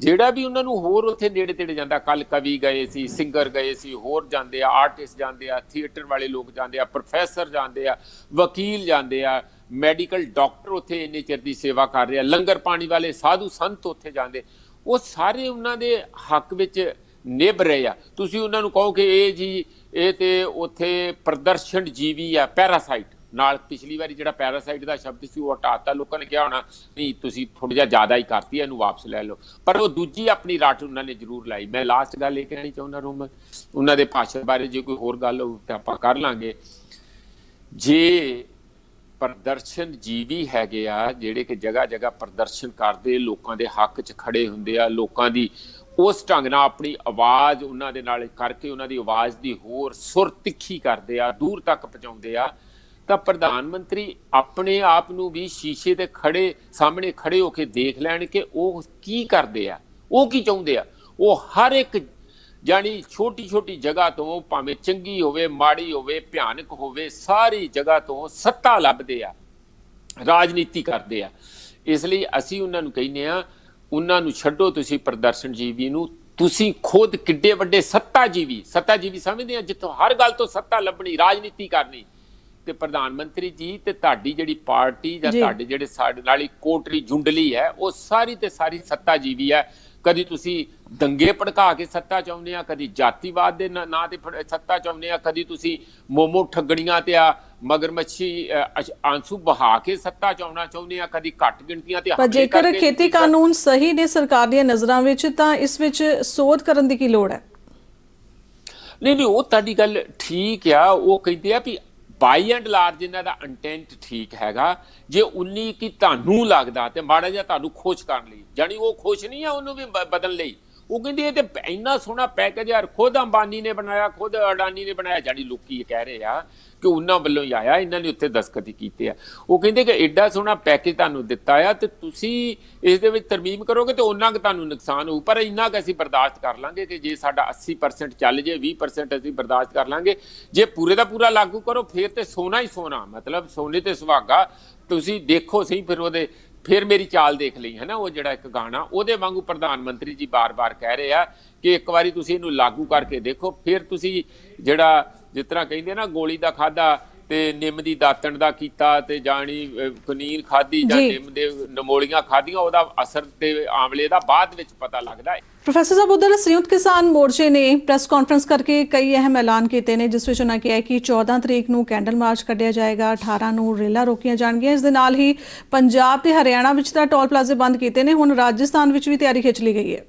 ਜਿਹੜਾ ਵੀ ਉਹਨਾਂ ਨੂੰ ਹੋਰ ਉੱਥੇ ਨੇੜੇ ਤੇੜੇ ਜਾਂਦਾ, ਕੱਲ ਕਵੀ ਗਏ ਸੀ, ਸਿੰਗਰ ਗਏ ਸੀ, ਹੋਰ ਜਾਂਦੇ ਆ, ਆਰਟਿਸਟ ਜਾਂਦੇ ਆ, ਥੀਏਟਰ ਵਾਲੇ ਲੋਕ ਜਾਂਦੇ ਆ, ਪ੍ਰੋਫੈਸਰ ਜਾਂਦੇ ਆ, ਵਕੀਲ ਜਾਂਦੇ ਆ, ਮੈਡੀਕਲ ਡਾਕਟਰ ਉੱਥੇ ਇੰਨੇ ਚਿਰ ਦੀ ਸੇਵਾ ਕਰ ਰਹੇ ਆ, ਲੰਗਰ ਪਾਣੀ ਵਾਲੇ ਸਾਧੂ ਸੰਤ ਉੱਥੇ ਜਾਂਦੇ, ਉਹ ਸਾਰੇ ਉਹਨਾਂ ਦੇ ਹੱਕ ਵਿੱਚ ਨਿਭ ਰਹੇ ਆ। ਤੁਸੀਂ ਉਹਨਾਂ ਨੂੰ ਕਹੋ ਕਿ ਇਹ ਜੀ ਇਹ ਤੇ ਉੱਥੇ ਪ੍ਰਦਰਸ਼ਨ ਜੀਵੀ ਆ, ਪੈਰਾਸਾਈਟ ਨਾਲ ਪਿਛਲੀ ਵਾਰੀ ਜਿਹੜਾ ਪੈਰਾਸਾਈਟ ਦਾ ਸ਼ਬਦ ਸੀ ਉਹ ਹਟਾਤਾ, ਲੋਕਾਂ ਨੇ ਕਿਹਾ ਹੋਣਾ ਨਹੀਂ ਤੁਸੀਂ ਥੋੜ੍ਹਾ ਜਿਹਾ ਜ਼ਿਆਦਾ ਹੀ ਕਰਤੀ, ਇਹਨੂੰ ਵਾਪਸ ਲੈ ਲਓ, ਪਰ ਉਹ ਦੂਜੀ ਆਪਣੀ ਰੱਟ ਉਹਨਾਂ ਨੇ ਜ਼ਰੂਰ ਲਾਈ। ਮੈਂ ਲਾਸਟ ਗੱਲ ਇਹ ਕਹਿਣੀ ਚਾਹੁੰਦਾ ਰੋਮਨ, ਉਹਨਾਂ ਦੇ ਭਾਸ਼ਣ ਬਾਰੇ ਜੇ ਕੋਈ ਹੋਰ ਗੱਲ ਹੋਊ ਤਾਂ ਆਪਾਂ ਕਰ ਲਾਂਗੇ। ਜੇ ਪ੍ਰਦਰਸ਼ਨ ਜੀਵੀ ਹੈਗੇ ਆ ਜਿਹੜੇ ਕਿ ਜਗ੍ਹਾ ਜਗ੍ਹਾ ਪ੍ਰਦਰਸ਼ਨ ਕਰਦੇ, ਲੋਕਾਂ ਦੇ ਹੱਕ 'ਚ ਖੜੇ ਹੁੰਦੇ ਆ, ਲੋਕਾਂ ਦੀ ਉਸ ਢੰਗ ਨਾਲ ਆਪਣੀ ਆਵਾਜ਼ ਉਹਨਾਂ ਦੇ ਨਾਲ ਕਰਕੇ ਉਹਨਾਂ ਦੀ ਆਵਾਜ਼ ਦੀ ਹੋਰ ਸੁਰ ਤਿੱਖੀ ਕਰਦੇ ਆ, ਦੂਰ ਤੱਕ ਪਹੁੰਚਾਉਂਦੇ ਆ, ਤਾਂ ਪ੍ਰਧਾਨ ਮੰਤਰੀ ਆਪਣੇ ਆਪ ਨੂੰ ਵੀ ਸ਼ੀਸ਼ੇ ਦੇ ਸਾਹਮਣੇ ਖੜੇ ਹੋ ਕੇ ਦੇਖ ਲੈਣ ਕਿ ਉਹ ਕੀ ਕਰਦੇ ਆ, ਉਹ ਕੀ ਚਾਹੁੰਦੇ ਆ। ਉਹ ਹਰ ਇੱਕ ਜਾਣੀ ਛੋਟੀ ਛੋਟੀ ਜਗ੍ਹਾ ਤੋਂ, ਭਾਵੇਂ ਚੰਗੀ ਹੋਵੇ ਮਾੜੀ ਹੋਵੇ ਭਿਆਨਕ ਹੋਵੇ, ਸਾਰੀ ਜਗ੍ਹਾ ਤੋਂ ਸੱਤਾ ਲੱਭਦੇ ਆ, ਰਾਜਨੀਤੀ ਕਰਦੇ ਆ। ਇਸ ਲਈ ਅਸੀਂ ਉਹਨਾਂ ਨੂੰ ਕਹਿੰਦੇ ਆ, ਉਹਨਾਂ ਨੂੰ ਛੱਡੋ ਤੁਸੀਂ ਪ੍ਰਦਰਸ਼ਨ ਜੀਵੀ ਨੂੰ, ਤੁਸੀਂ ਖੁਦ ਕਿੱਡੇ ਵੱਡੇ ਸੱਤਾ ਜੀਵੀ ਸਮਝਦੇ ਆ, ਜਿੱਥੋਂ ਹਰ ਗੱਲ ਤੋਂ ਸੱਤਾ ਲੱਭਣੀ, ਰਾਜਨੀਤੀ ਕਰਨੀ। ਤੇ ਪ੍ਰਧਾਨ ਮੰਤਰੀ ਜੀ ਤੇ ਤੁਹਾਡੀ ਜਿਹੜੀ ਪਾਰਟੀ ਜਾਂ ਤੁਹਾਡੇ ਜਿਹੜੇ ਸਾਡੇ ਨਾਲ ਹੀ ਕੋਟਰੀ ਜੁੰਡਲੀ ਹੈ, ਉਹ ਸਾਰੀ ਤੇ ਸਾਰੀ ਸੱਤਾ ਜੀਵੀ ਹੈ। ਕਦੀ ਤੁਸੀਂ ਦੰਗੇ ਭੜਕਾ ਕੇ ਸੱਤਾ ਚਾਹੁੰਦੇ ਆ, ਕਦੀ ਜਾਤੀਵਾਦ ਦੇ ਨਾਂ ਤੇ ਸੱਤਾ ਚਾਹੁੰਦੇ ਆ, ਕਦੀ ਤੁਸੀਂ ਮੋਮੋ ਠੱਗਣੀਆਂ ਤੇ ਆ ਮਗਰਮੱਛੀ ਆਂਸੂ ਬਹਾ ਕੇ ਸੱਤਾ ਚਾਹੁੰਦੇ ਆ, ਕਦੀ ਘੱਟ ਗਿਣਤੀਆਂ ਤੇ। ਪਰ ਜੇਕਰ ਖੇਤੀ ਕਾਨੂੰਨ ਸਹੀ ਨੇ ਸਰਕਾਰ ਦੀਆਂ ਨਜ਼ਰਾਂ ਵਿੱਚ, ਤਾਂ ਇਸ ਵਿੱਚ ਸੋਧ ਕਰਨ ਦੀ ਕੀ ਲੋੜ ਹੈ? ਨਹੀਂ ਉਹ ਤੁਹਾਡੀ ਗੱਲ ਠੀਕ ਆ। ਉਹ ਕਹਿੰਦੇ ਆ ਵੀ ਬਾਈ ਐਂਡ ਲਾਰਜ ਇਹਨਾਂ ਦਾ ਇੰਟੈਂਟ ਠੀਕ ਹੈਗਾ। ਜੇ 19 ਕੀ ਤੁਹਾਨੂੰ ਲੱਗਦਾ ਤੇ ਮਾੜਾ ਜਿਹਾ ਤੁਹਾਨੂੰ ਖੁਸ਼ ਕਰਨ ਲਈ, ਜਾਣੀ ਉਹ ਖੁਸ਼ ਨਹੀਂ ਆ ਉਹਨੂੰ ਵੀ ਬਦਲਣ ਲਈ। ਉਹ ਕਹਿੰਦੇ ਇਹ ਤੇ ਇੰਨਾ ਸੋਹਣਾ ਪੈਕੇਜ ਯਾਰ ਖੁਦ ਅੰਬਾਨੀ ਨੇ ਬਣਾਇਆ, ਖੁਦ ਅਡਾਨੀ ਨੇ ਬਣਾਇਆ, ਜਾਣੀ ਲੋਕੀ ਇਹ ਕਹਿ ਰਹੇ ਆ ਕਿ ਉਹਨਾਂ ਵੱਲੋਂ ਹੀ ਆਇਆ, ਇਹਨਾਂ ਨੇ ਉੱਥੇ ਦਸਤਖਤ ਕੀਤੇ ਆ। ਉਹ ਕਹਿੰਦੇ ਕਿ ਐਡਾ ਸੋਹਣਾ ਪੈਕੇਜ ਤੁਹਾਨੂੰ ਦਿੱਤਾ ਆ ਤੇ ਤੁਸੀਂ ਇਸ ਦੇ ਵਿੱਚ ਤਰਮੀਮ ਕਰੋਗੇ ਤੇ ਉਹਨਾਂ ਕੁ ਤੁਹਾਨੂੰ ਨੁਕਸਾਨ ਹੋਊ, ਪਰ ਇੰਨਾ ਕੁ ਅਸੀਂ ਬਰਦਾਸ਼ਤ ਕਰ ਲਾਂਗੇ ਕਿ ਜੇ ਸਾਡਾ 80% ਚੱਲ ਜੇ, 20% ਅਸੀਂ ਬਰਦਾਸ਼ਤ ਕਰ ਲਾਂਗੇ। ਜੇ ਪੂਰੇ ਦਾ ਪੂਰਾ ਲਾਗੂ ਕਰੋ ਫਿਰ ਤੇ ਸੋਨਾ ਹੀ ਸੋਨਾ, ਮਤਲਬ ਸੋਨੇ ਤੇ ਸੁਹਾਗਾ। ਤੁਸੀਂ ਦੇਖੋ ਸਹੀ ਫਿਰ ਮੇਰੀ ਚਾਲ ਦੇਖ ਲਈ ਹੈ ਨਾ, ਉਹ ਜਿਹੜਾ ਇੱਕ ਗਾਣਾ, ਉਹਦੇ ਵਾਂਗੂ ਪ੍ਰਧਾਨ ਮੰਤਰੀ ਜੀ ਬਾਰ-ਬਾਰ ਕਹਿ ਰਹੇ ਆ ਕਿ ਇੱਕ ਵਾਰੀ ਤੁਸੀਂ ਇਹਨੂੰ ਲਾਗੂ ਕਰਕੇ ਦੇਖੋ, ਫਿਰ ਤੁਸੀਂ ਜਿਹੜਾ ਜਿਸ ਤਰ੍ਹਾਂ ਕਹਿੰਦੇ ਨਾ ਗੋਲੀ ਦਾ ਖਾਧਾ ਤੇ ਨਿੰਮ ਦੀ ਦਾਤਣ ਦਾ ਕੀਤਾ, ਤੇ ਜਾਣੀ ਕਨੀਨ ਖਾਧੀ ਜਾਂ ਨਿੰਮ ਦੇ ਨਮੋਲੀਆਂ ਖਾਧੀਆਂ, ਉਹਦਾ ਅਸਰ ਤੇ ਆਮਲੇ ਦਾ ਬਾਅਦ ਵਿੱਚ ਪਤਾ ਲੱਗਦਾ ਹੈ। ਪ੍ਰੋਫੈਸਰ ਸਾਹਿਬ, ਉਧਰ ਸੰਯੁਕਤ ਕਿਸਾਨ ਮੋਰਚੇ ਨੇ ਪ੍ਰੈਸ ਕਾਨਫਰੰਸ ਕਰਕੇ ਕਈ ਅਹਿਮ ਐਲਾਨ ਕੀਤੇ ਨੇ, ਜਿਸ ਵਿੱਚ ਉਹਨਾਂ ਕਿਹਾ ਕਿ 14 ਤਰੀਕ ਨੂੰ ਕੈਂਡਲ ਮਾਰਚ ਕੱਢਿਆ ਜਾਏਗਾ, 18 ਨੂੰ ਰੇਲਾਂ ਰੋਕੀਆਂ ਜਾਣਗੀਆਂ। ਇਸ ਦੇ ਨਾਲ ਹੀ ਪੰਜਾਬ ਤੇ ਹਰਿਆਣਾ ਵਿੱਚ ਤਾਂ ਟੋਲ ਪਲਾਜ਼ੇ ਬੰਦ ਕੀਤੇ ਨੇ, ਹੁਣ ਰਾਜਸਥਾਨ ਵਿੱਚ ਵੀ ਤਿਆਰੀ ਖਿੱਚ ਲਈ ਗਈ ਹੈ।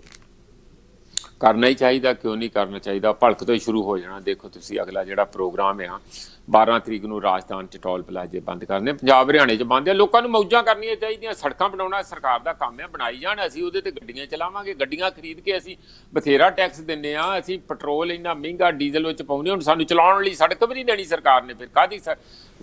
ਕਰਨਾ ਹੀ ਚਾਹੀਦਾ, ਕਿਉਂ ਨਹੀਂ ਕਰਨਾ ਚਾਹੀਦਾ? ਭਲਕ ਤੋਂ ਹੀ ਸ਼ੁਰੂ ਹੋ ਜਾਣਾ। ਦੇਖੋ ਤੁਸੀਂ ਅਗਲਾ ਜਿਹੜਾ ਪ੍ਰੋਗਰਾਮ ਆ 12 ਤਰੀਕ ਨੂੰ ਰਾਜਸਥਾਨ 'ਚ ਟੋਲ ਪਲਾਜ਼ੇ ਬੰਦ ਕਰਨੇ, ਪੰਜਾਬ ਹਰਿਆਣੇ 'ਚ ਬੰਦ ਆ। ਲੋਕਾਂ ਨੂੰ ਮੌਜਾਂ ਕਰਨੀਆਂ ਚਾਹੀਦੀਆਂ, ਸੜਕਾਂ ਬਣਾਉਣਾ ਸਰਕਾਰ ਦਾ ਕੰਮ ਹੈ, ਬਣਾਈ ਜਾਣ, ਅਸੀਂ ਉਹਦੇ ਤੇ ਗੱਡੀਆਂ ਚਲਾਵਾਂਗੇ। ਗੱਡੀਆਂ ਖਰੀਦ ਕੇ ਅਸੀਂ ਬਥੇਰਾ ਟੈਕਸ ਦਿੰਦੇ ਆ, ਅਸੀਂ ਪੈਟਰੋਲ ਇੰਨਾ ਮਹਿੰਗਾ ਡੀਜ਼ਲ ਵਿੱਚ ਪਾਉਂਦੇ, ਹੁਣ ਸਾਨੂੰ ਚਲਾਉਣ ਲਈ ਸੜਕ ਵੀ ਨਹੀਂ ਦੇਣੀ ਸਰਕਾਰ ਨੇ। ਫਿਰ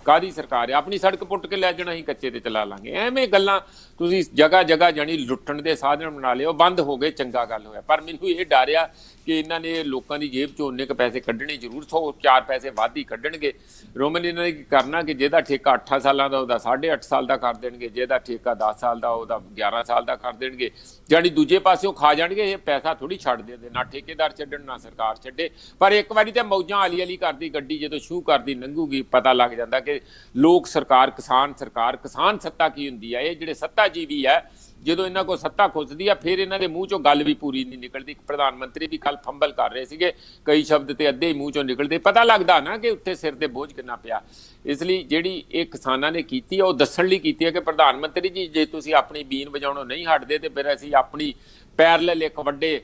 ਕਾਹਦੀ ਸਰਕਾਰ ਹੈ? ਆਪਣੀ ਸੜਕ ਪੁੱਟ ਕੇ ਲੈ ਜਾਣਾ, ਅਸੀਂ ਕੱਚੇ ਤੇ ਚਲਾ ਲਾਂਗੇ। ਐਵੇਂ ਗੱਲਾਂ ਤੁਸੀਂ ਜਗ੍ਹਾ ਜਗ੍ਹਾ ਜਾਣੀ ਲੁੱਟਣ ਦੇ ਸਾਧਨ ਬਣਾ ਲਿਓ। ਬੰਦ ਹੋ ਗਏ, ਚੰਗਾ ਗੱਲ ਹੋਇਆ, ਪਰ ਮੈਨੂੰ ਇਹ ਡਰ ਆ ਕਿ ਇਹਨਾਂ ਨੇ ਲੋਕਾਂ ਦੀ ਜੇਬ ਚੋਂ ਉਨੇ ਕੁ ਪੈਸੇ ਕੱਢਣੇ ਜ਼ਰੂਰ, 104 ਪੈਸੇ ਵੱਧ ਹੀ ਕੱਢਣਗੇ। ਰੋਮਨ ਇਹਨਾਂ ਨੇ ਕੀ ਕਰਨਾ ਕਿ ਜਿਹਦਾ ਠੇਕਾ 8 ਸਾਲਾਂ ਦਾ ਉਹਦਾ 8.5 ਸਾਲ ਦਾ ਕਰ ਦੇਣਗੇ, ਜਿਹਦਾ ਠੇਕਾ 10 ਸਾਲ ਦਾ ਉਹਦਾ 11 ਸਾਲ ਦਾ ਕਰ ਦੇਣਗੇ। ਜਾਣੀ ਦੂਜੇ ਪਾਸਿਓਂ ਖਾ ਜਾਣਗੇ। ਇਹ ਪੈਸਾ ਥੋੜੀ ਛੱਡ ਦਿੰਦੇ, ਨਾ ਠੇਕੇਦਾਰ ਛੱਡਣ ਨਾ ਸਰਕਾਰ ਛੱਡੇ। ਪਰ ਇੱਕ ਵਾਰੀ ਤਾਂ ਮੌਜਾਂ ਆਲੀ ਅਲੀ ਕਰਦੀ ਗੱਡੀ ਜਦੋਂ ਸ਼ੂ ਕਰਦੀ ਲੰਘੂਗੀ, ਪਤਾ ਲੱਗ ਜਾਂਦਾ ਕਿ ਲੋਕ ਸਰਕਾਰ, ਕਿਸਾਨ ਸੱਤਾ ਕੀ ਹੁੰਦੀ ਹੈ। ਇਹ ਜਿਹੜੇ ਸੱਤਾ ਜੀਵੀ ਹੈ, ਜਦੋਂ ਇਹਨਾਂ ਕੋਲ ਸੱਤਾ ਖੁੱਸਦੀ ਆ ਫਿਰ ਇਹਨਾਂ ਦੇ ਮੂੰਹ ਚੋਂ ਗੱਲ ਵੀ ਪੂਰੀ ਨਹੀਂ ਨਿਕਲਦੀ। ਪ੍ਰਧਾਨ ਮੰਤਰੀ ਵੀ ਕੱਲ ਫੰਬਲ ਕਰ ਰਹੇ ਸੀਗੇ, ਕਈ ਸ਼ਬਦ ਤੇ ਅੱਧੇ ਹੀ ਮੂੰਹ ਚੋਂ ਨਿਕਲਦੇ। ਪਤਾ ਲੱਗਦਾ ਨਾ ਕਿ ਉੱਤੇ ਸਿਰ ਤੇ ਬੋਝ ਕਿੰਨਾ ਪਿਆ। ਇਸ ਲਈ ਜਿਹੜੀ ਇਹ ਕਿਸਾਨਾਂ ਨੇ ਕੀਤੀ ਆ ਉਹ ਦੱਸਣ ਲਈ ਕੀਤੀ ਹੈ ਕਿ ਪ੍ਰਧਾਨ ਮੰਤਰੀ ਜੀ ਜੇ ਤੁਸੀਂ ਆਪਣੀ ਬੀਨ ਵਜਾਉਣੋਂ ਨਹੀਂ ਹਟਦੇ ਤੇ ਫਿਰ ਅਸੀਂ ਆਪਣੀ ਪੈਰਲਲ ਇੱਕ ਵੱਡੇ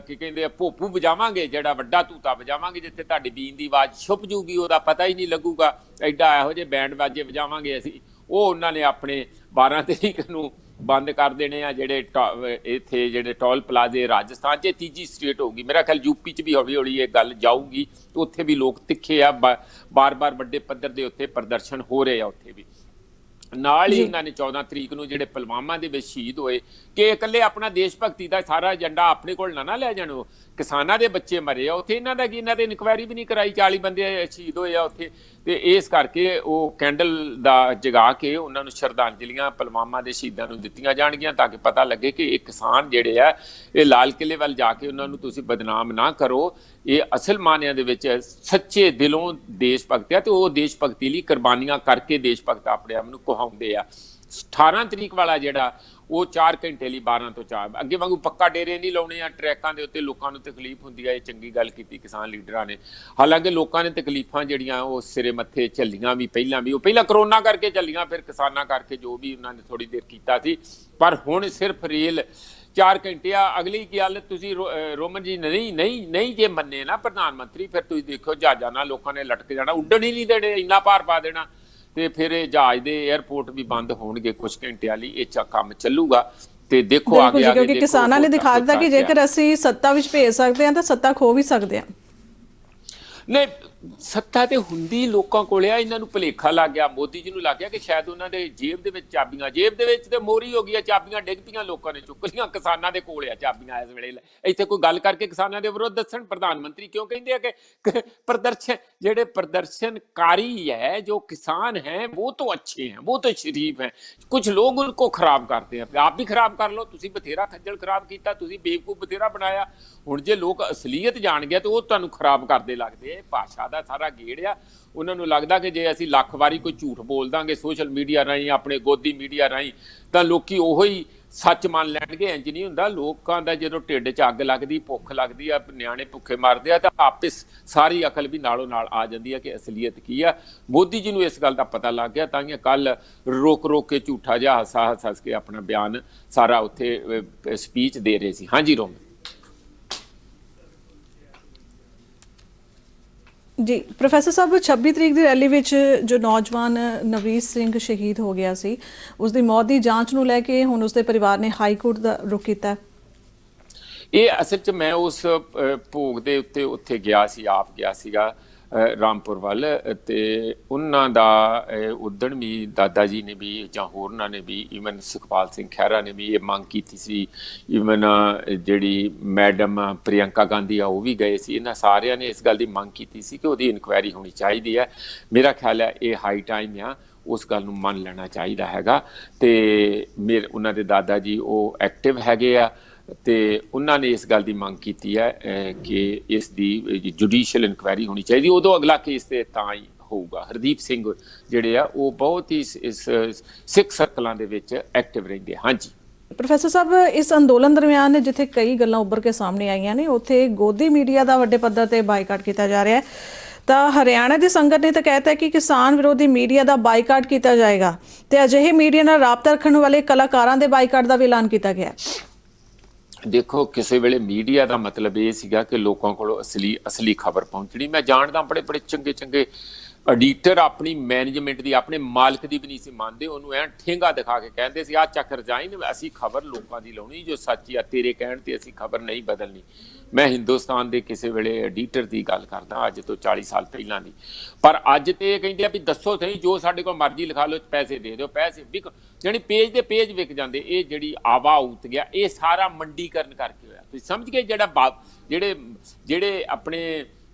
ਕੀ ਕਹਿੰਦੇ ਆ ਭੋਪੂ ਵਜਾਵਾਂਗੇ, ਜਿਹੜਾ ਵੱਡਾ ਧੂਤਾ ਵਜਾਵਾਂਗੇ ਜਿੱਥੇ ਤੁਹਾਡੀ ਬੀਨ ਦੀ ਆਵਾਜ਼ ਛੁਪ ਜੂਗੀ, ਉਹਦਾ ਪਤਾ ਹੀ ਨਹੀਂ ਲੱਗੂਗਾ। ਐਡਾ ਇਹੋ ਜਿਹੇ ਬੈਂਡ ਬਾਜੇ ਵਜਾਵਾਂਗੇ ਅਸੀਂ। ਉਹ ਉਹਨਾਂ ਨੇ ਆਪਣੇ 12 ਤਰੀਕ ਨੂੰ ਬੰਦ ਕਰ ਦੇਣੇ ਆ। ਜਿਹੜੇ ਇੱਥੇ ਜਿਹੜੇ ਟੋਲ ਪਲਾਜ਼ੇ ਰਾਜਸਥਾਨ 'ਚ ਤੀਜੀ ਸਟੇਟ ਹੋਊਗੀ, ਮੇਰਾ ਖਿਆਲ ਯੂਪੀ 'ਚ ਵੀ ਹੌਲੀ ਹੌਲੀ ਇਹ ਗੱਲ ਜਾਊਗੀ। ਉੱਥੇ ਵੀ ਲੋਕ ਤਿੱਖੇ ਆ, ਬਾਰ-ਬਾਰ ਵੱਡੇ ਪੱਧਰ ਦੇ ਉੱਤੇ ਪ੍ਰਦਰਸ਼ਨ ਹੋ ਰਹੇ ਆ ਉੱਥੇ ਵੀ। ਨਾਲ ਹੀ ਉਹਨਾਂ ਨੇ 14 ਤਰੀਕ ਨੂੰ ਜਿਹੜੇ ਪੁਲਵਾਮਾ ਦੇ ਵਿੱਚ ਸ਼ਹੀਦ ਹੋਏ ਕਿ ਇਕੱਲੇ ਆਪਣਾ ਦੇਸ਼ ਭਗਤੀ ਦਾ ਸਾਰਾ ਏਜੰਡਾ ਆਪਣੇ ਕੋਲ ਨਾ ਲੈ ਜਾਣ। ਉਹ ਕਿਸਾਨਾਂ ਦੇ ਬੱਚੇ ਮਰੇ ਆ ਉੱਥੇ, ਇਹਨਾਂ ਦਾ ਕੀ, ਇਹਨਾਂ ਤੇ ਇਨਕੁਆਇਰੀ ਵੀ ਨਹੀਂ ਕਰਾਈ। 40 ਬੰਦੇ ਸ਼ਹੀਦ ਹੋਏ ਆ ਉੱਥੇ। ਤੇ ਇਸ ਕਰਕੇ ਉਹ ਕੈਂਡਲ ਦਾ ਜਗਾ ਕੇ ਉਹਨਾਂ ਨੂੰ ਸ਼ਰਧਾਂਜਲੀਆਂ ਪੁਲਵਾਮਾ ਦੇ ਸ਼ਹੀਦਾਂ ਨੂੰ ਦਿੱਤੀਆਂ ਜਾਣਗੀਆਂ ਤਾਂ ਕਿ ਪਤਾ ਲੱਗੇ ਕਿ ਇਹ ਕਿਸਾਨ ਜਿਹੜੇ ਆ ਇਹ ਲਾਲ ਕਿਲੇ ਵੱਲ ਜਾ ਕੇ ਉਹਨਾਂ ਨੂੰ ਤੁਸੀਂ ਬਦਨਾਮ ਨਾ ਕਰੋ। ਇਹ ਅਸਲ ਮਾਨਿਆਂ ਦੇ ਵਿੱਚ ਸੱਚੇ ਦਿਲੋਂ ਦੇਸ਼ ਭਗਤ ਆ ਤੇ ਉਹ ਦੇਸ਼ ਭਗਤੀ ਲਈ ਕੁਰਬਾਨੀਆਂ ਕਰਕੇ ਦੇਸ਼ ਭਗਤ ਆਪਣੇ ਆਪ ਨੂੰ ਕਹਾਉਂਦੇ ਆ। 18 ਤਰੀਕ ਵਾਲਾ ਜਿਹੜਾ ਉਹ 4 ਘੰਟੇ ਲਈ 12 ਤੋਂ 4 ਅੱਗੇ ਵਾਂਗੂ ਪੱਕਾ ਡੇਰੇ ਨਹੀਂ ਲਾਉਣੇ ਆ ਟਰੈਕਾਂ ਦੇ ਉੱਤੇ। ਲੋਕਾਂ ਨੂੰ ਤਕਲੀਫ ਹੁੰਦੀ ਹੈ, ਇਹ ਚੰਗੀ ਗੱਲ ਕੀਤੀ ਕਿਸਾਨ ਲੀਡਰਾਂ ਨੇ। ਹਾਲਾਂਕਿ ਲੋਕਾਂ ਨੇ ਤਕਲੀਫਾਂ ਜਿਹੜੀਆਂ ਉਹ ਸਿਰੇ ਮੱਥੇ ਝੱਲੀਆਂ ਵੀ ਪਹਿਲਾਂ ਵੀ, ਉਹ ਪਹਿਲਾਂ ਕਰੋਨਾ ਕਰਕੇ ਝੱਲੀਆਂ, ਫਿਰ ਕਿਸਾਨਾਂ ਕਰਕੇ ਜੋ ਵੀ ਉਹਨਾਂ ਨੇ ਥੋੜੀ ਦੇਰ ਕੀਤਾ ਸੀ। ਪਰ ਹੁਣ ਸਿਰਫ ਰੇਲ 4 ਘੰਟੇ ਆ। ਅਗਲੀ ਗੱਲ ਤੁਸੀਂ ਰੋਮਨ ਜੀ ਨਹੀਂ ਜੇ ਮੰਨੇ ਨਾ ਪ੍ਰਧਾਨ ਮੰਤਰੀ, ਫਿਰ ਤੁਸੀਂ ਦੇਖੋ ਜਹਾਜ਼ਾਂ ਨਾਲ ਲੋਕਾਂ ਨੇ ਲਟਕ ਜਾਣਾ, ਉੱਡਣ ਹੀ ਨਹੀਂ ਦੇਣੇ, ਇੰਨਾ ਭਾਰ ਪਾ ਦੇਣਾ। ਤੇ ਫਿਰ ਇਹ ਜਹਾਜ਼ ਦੇ 에ਅਰਪੋਰਟ ਵੀ ਬੰਦ ਹੋਣਗੇ ਕੁਝ ਘੰਟਿਆਂ ਲਈ। ਇਹ ਕੰਮ ਚੱਲੂਗਾ ਤੇ ਦੇਖੋ ਆਗੇ ਕਿਉਂਕਿ ਕਿਸਾਨਾਂ ਨੇ ਦਿਖਾ ਦਿੱਤਾ ਕਿ ਜੇਕਰ ਅਸੀਂ ਸੱਤਾ ਵਿੱਚ ਭੇਜ ਸਕਦੇ ਹਾਂ ਤਾਂ ਸੱਤਾ ਖੋ ਵੀ ਸਕਦੇ ਹਾਂ। ਨਹੀਂ, ਸੱਤਾ ਤੇ ਹੁੰਦੀ ਲੋਕਾਂ ਕੋਲ ਆ। ਇਹਨਾਂ ਨੂੰ ਭੁਲੇਖਾ ਲੱਗ ਗਿਆ, ਮੋਦੀ ਜੀ ਨੂੰ ਲੱਗ ਗਿਆ ਕਿ ਸ਼ਾਇਦ ਉਹਨਾਂ ਦੇ ਜੇਬ ਦੇ ਵਿੱਚ ਚਾਬੀਆਂ, ਜੇਬ ਦੇ ਵਿੱਚ ਤੇ ਮੋਰੀ ਹੋ ਗਈ ਆ, ਚਾਬੀਆਂ ਡਿੱਗ ਪਈਆਂ, ਲੋਕਾਂ ਨੇ ਚੁੱਕ ਲਈਆਂ। ਕਿਸਾਨਾਂ ਦੇ ਕੋਲ ਆ ਚਾਬੀਆਂ ਇਸ ਵੇਲੇ। ਇੱਥੇ ਕੋਈ ਗੱਲ ਕਰਕੇ ਕਿਸਾਨਾਂ ਦੇ ਵਿਰੁੱਧ ਦੱਸਣ ਪ੍ਰਧਾਨ ਮੰਤਰੀ। ਕਿਉਂ ਕਹਿੰਦੇ ਆ ਕਿ ਜਿਹੜੇ प्रदर्शनकारी है, जो किसान हैं वो तो अच्छे हैं, वो तो शरीफ हैं। कुछ लोग उनको खराब करते हैं। आप भी खराब कर लो, तुसी बथेरा खज्जल खराब किया, तुसी बेवकूफ बथेरा बनाया। हुण जे लोग असलीयत जान गए तो वो तुहानूं खराब करते लगते। भाषा का सारा गेड़ आ। उन्होंने लगता कि जे असीं लख वारी कोई झूठ बोल दांगे सोशल मीडिया राहीं, अपने गोदी मीडिया राहीं, तो लोग उही सच मान लैणगे। इंज नहीं हुंदा। लोकां दा जदों ढिड च अग लगदी, भुख लगदी आ, निआणे भुखे मरदे आ, तां आपे सारी अकल भी नालों नाल आ जांदी आ कि असलीयत की आ। मोदी जी नूं इस गल दा पता लग गया, तां कल रोक रोक के झूठा जिहा हस के अपना बयान सारा उत्थे स्पीच दे रहे सी। हाँ जी रोम जी प्रोफैसर साहब, 26 तरीक की रैली विच जो नौजवान नवीस सिंह शहीद हो गया सी, उसकी मौत की जांच नूं लैके हुण उसके परिवार ने हाई कोर्ट दा रुख कीता। ये असल च मैं उस भोग दे उत्ते उत्थे गया सी, आप गया सीगा रामपुर वाल, ते उन्हां दा उदण भी दादा जी ने भी जां होरनां ने भी, ईवन सुखपाल सिंह खैरा ने भी ये मांग की सी। ईवन जिहड़ी मैडम प्रियंका गांधी आ वो भी गए सी। इन्हां सारियां ने इस गल दी मांग की सी कि उहदी इनक्वायरी होनी चाहिदी है। मेरा ख्याल है ये हाई टाइम आ, उस गल नूं मान लेना चाहिदा हैगा। ते मेरे उन्हां दे दादा जी वो एक्टिव हैगे आ ਤੇ ਉਹਨਾਂ ਨੇ ਇਸ ਗੱਲ ਦੀ ਮੰਗ ਕੀਤੀ ਹੈ ਕਿ ਇਸ ਦੀ ਜੁਡੀਸ਼ੀਅਲ ਇਨਕੁਆਇਰੀ ਹੋਣੀ ਚਾਹੀਦੀ। ਉਦੋਂ ਅਗਲਾ ਕੇਸ ਤੇ ਤਾਂ ਹੀ ਹੋਊਗਾ। ਹਰਦੀਪ ਸਿੰਘ ਜਿਹੜੇ ਆ ਉਹ ਬਹੁਤ ਹੀ ਇਸ ਸਿੱਖ ਸਰਕਲਾਂ ਦੇ ਵਿੱਚ ਐਕਟਿਵ ਰਹਿੰਦੇ। ਹਾਂਜੀ ਪ੍ਰੋਫੈਸਰ ਸਾਹਿਬ, ਇਸ ਅੰਦੋਲਨ ਦਰਮਿਆਨ ਜਿੱਥੇ ਕਈ ਗੱਲਾਂ ਉੱਭਰ ਕੇ ਸਾਹਮਣੇ ਆਈਆਂ ਨੇ, ਉੱਥੇ ਗੋਦੀ ਮੀਡੀਆ ਦਾ ਵੱਡੇ ਪੱਧਰ ਤੇ ਬਾਈਕਾਟ ਕੀਤਾ ਜਾ ਰਿਹਾ ਹੈ। ਤਾਂ ਹਰਿਆਣਾ ਦੇ ਸੰਗਠਨ ਨੇ ਤਾਂ ਕਹਿਤਾ ਹੈ ਕਿ ਕਿਸਾਨ ਵਿਰੋਧੀ ਮੀਡੀਆ ਦਾ ਬਾਈਕਾਟ ਕੀਤਾ ਜਾਏਗਾ ਤੇ ਅਜਿਹੇ ਮੀਡੀਆ ਨਾਲ ਰਾਬਤਾ ਰੱਖਣ ਵਾਲੇ ਕਲਾਕਾਰਾਂ ਦੇ ਬਾਈਕਾਟ ਦਾ ਵੀ ਐਲਾਨ ਕੀਤਾ ਗਿਆ ਹੈ। देखो किसी वेले मीडिया का मतलब ये सीगा कि लोगों को असली खबर पहुंचनी। मैं जानता बड़े बड़े चंगे चंगे एडिटर अपनी मैनेजमेंट की, अपने मालिक की भी नहीं सी मानते। उन्होंने ऐन ठेंगा दिखा के कहते सी आ चक रजाइन, असी खबर लोगों की लाउणी जो सच्ची आ, तेरे कहण ते असी खबर नहीं बदलनी। मैं हिंदुस्तान के किसी वेले एडिटर की गल करदा अज तो 40 साल पहलां दी। पर अज तो ये कहते भी दसो सही जो साडे कोल मर्जी लिखा लो, पैसे दे दो, पैसे विक, यानी पेज दे पेज विक जाते। ये जिहड़ी आवा उत गया, ये सारा मंडीकरण करके होया। ਤੁਸੀਂ ਸਮਝ ਗਏ? ਜਿਹੜੇ ਆਪਣੇ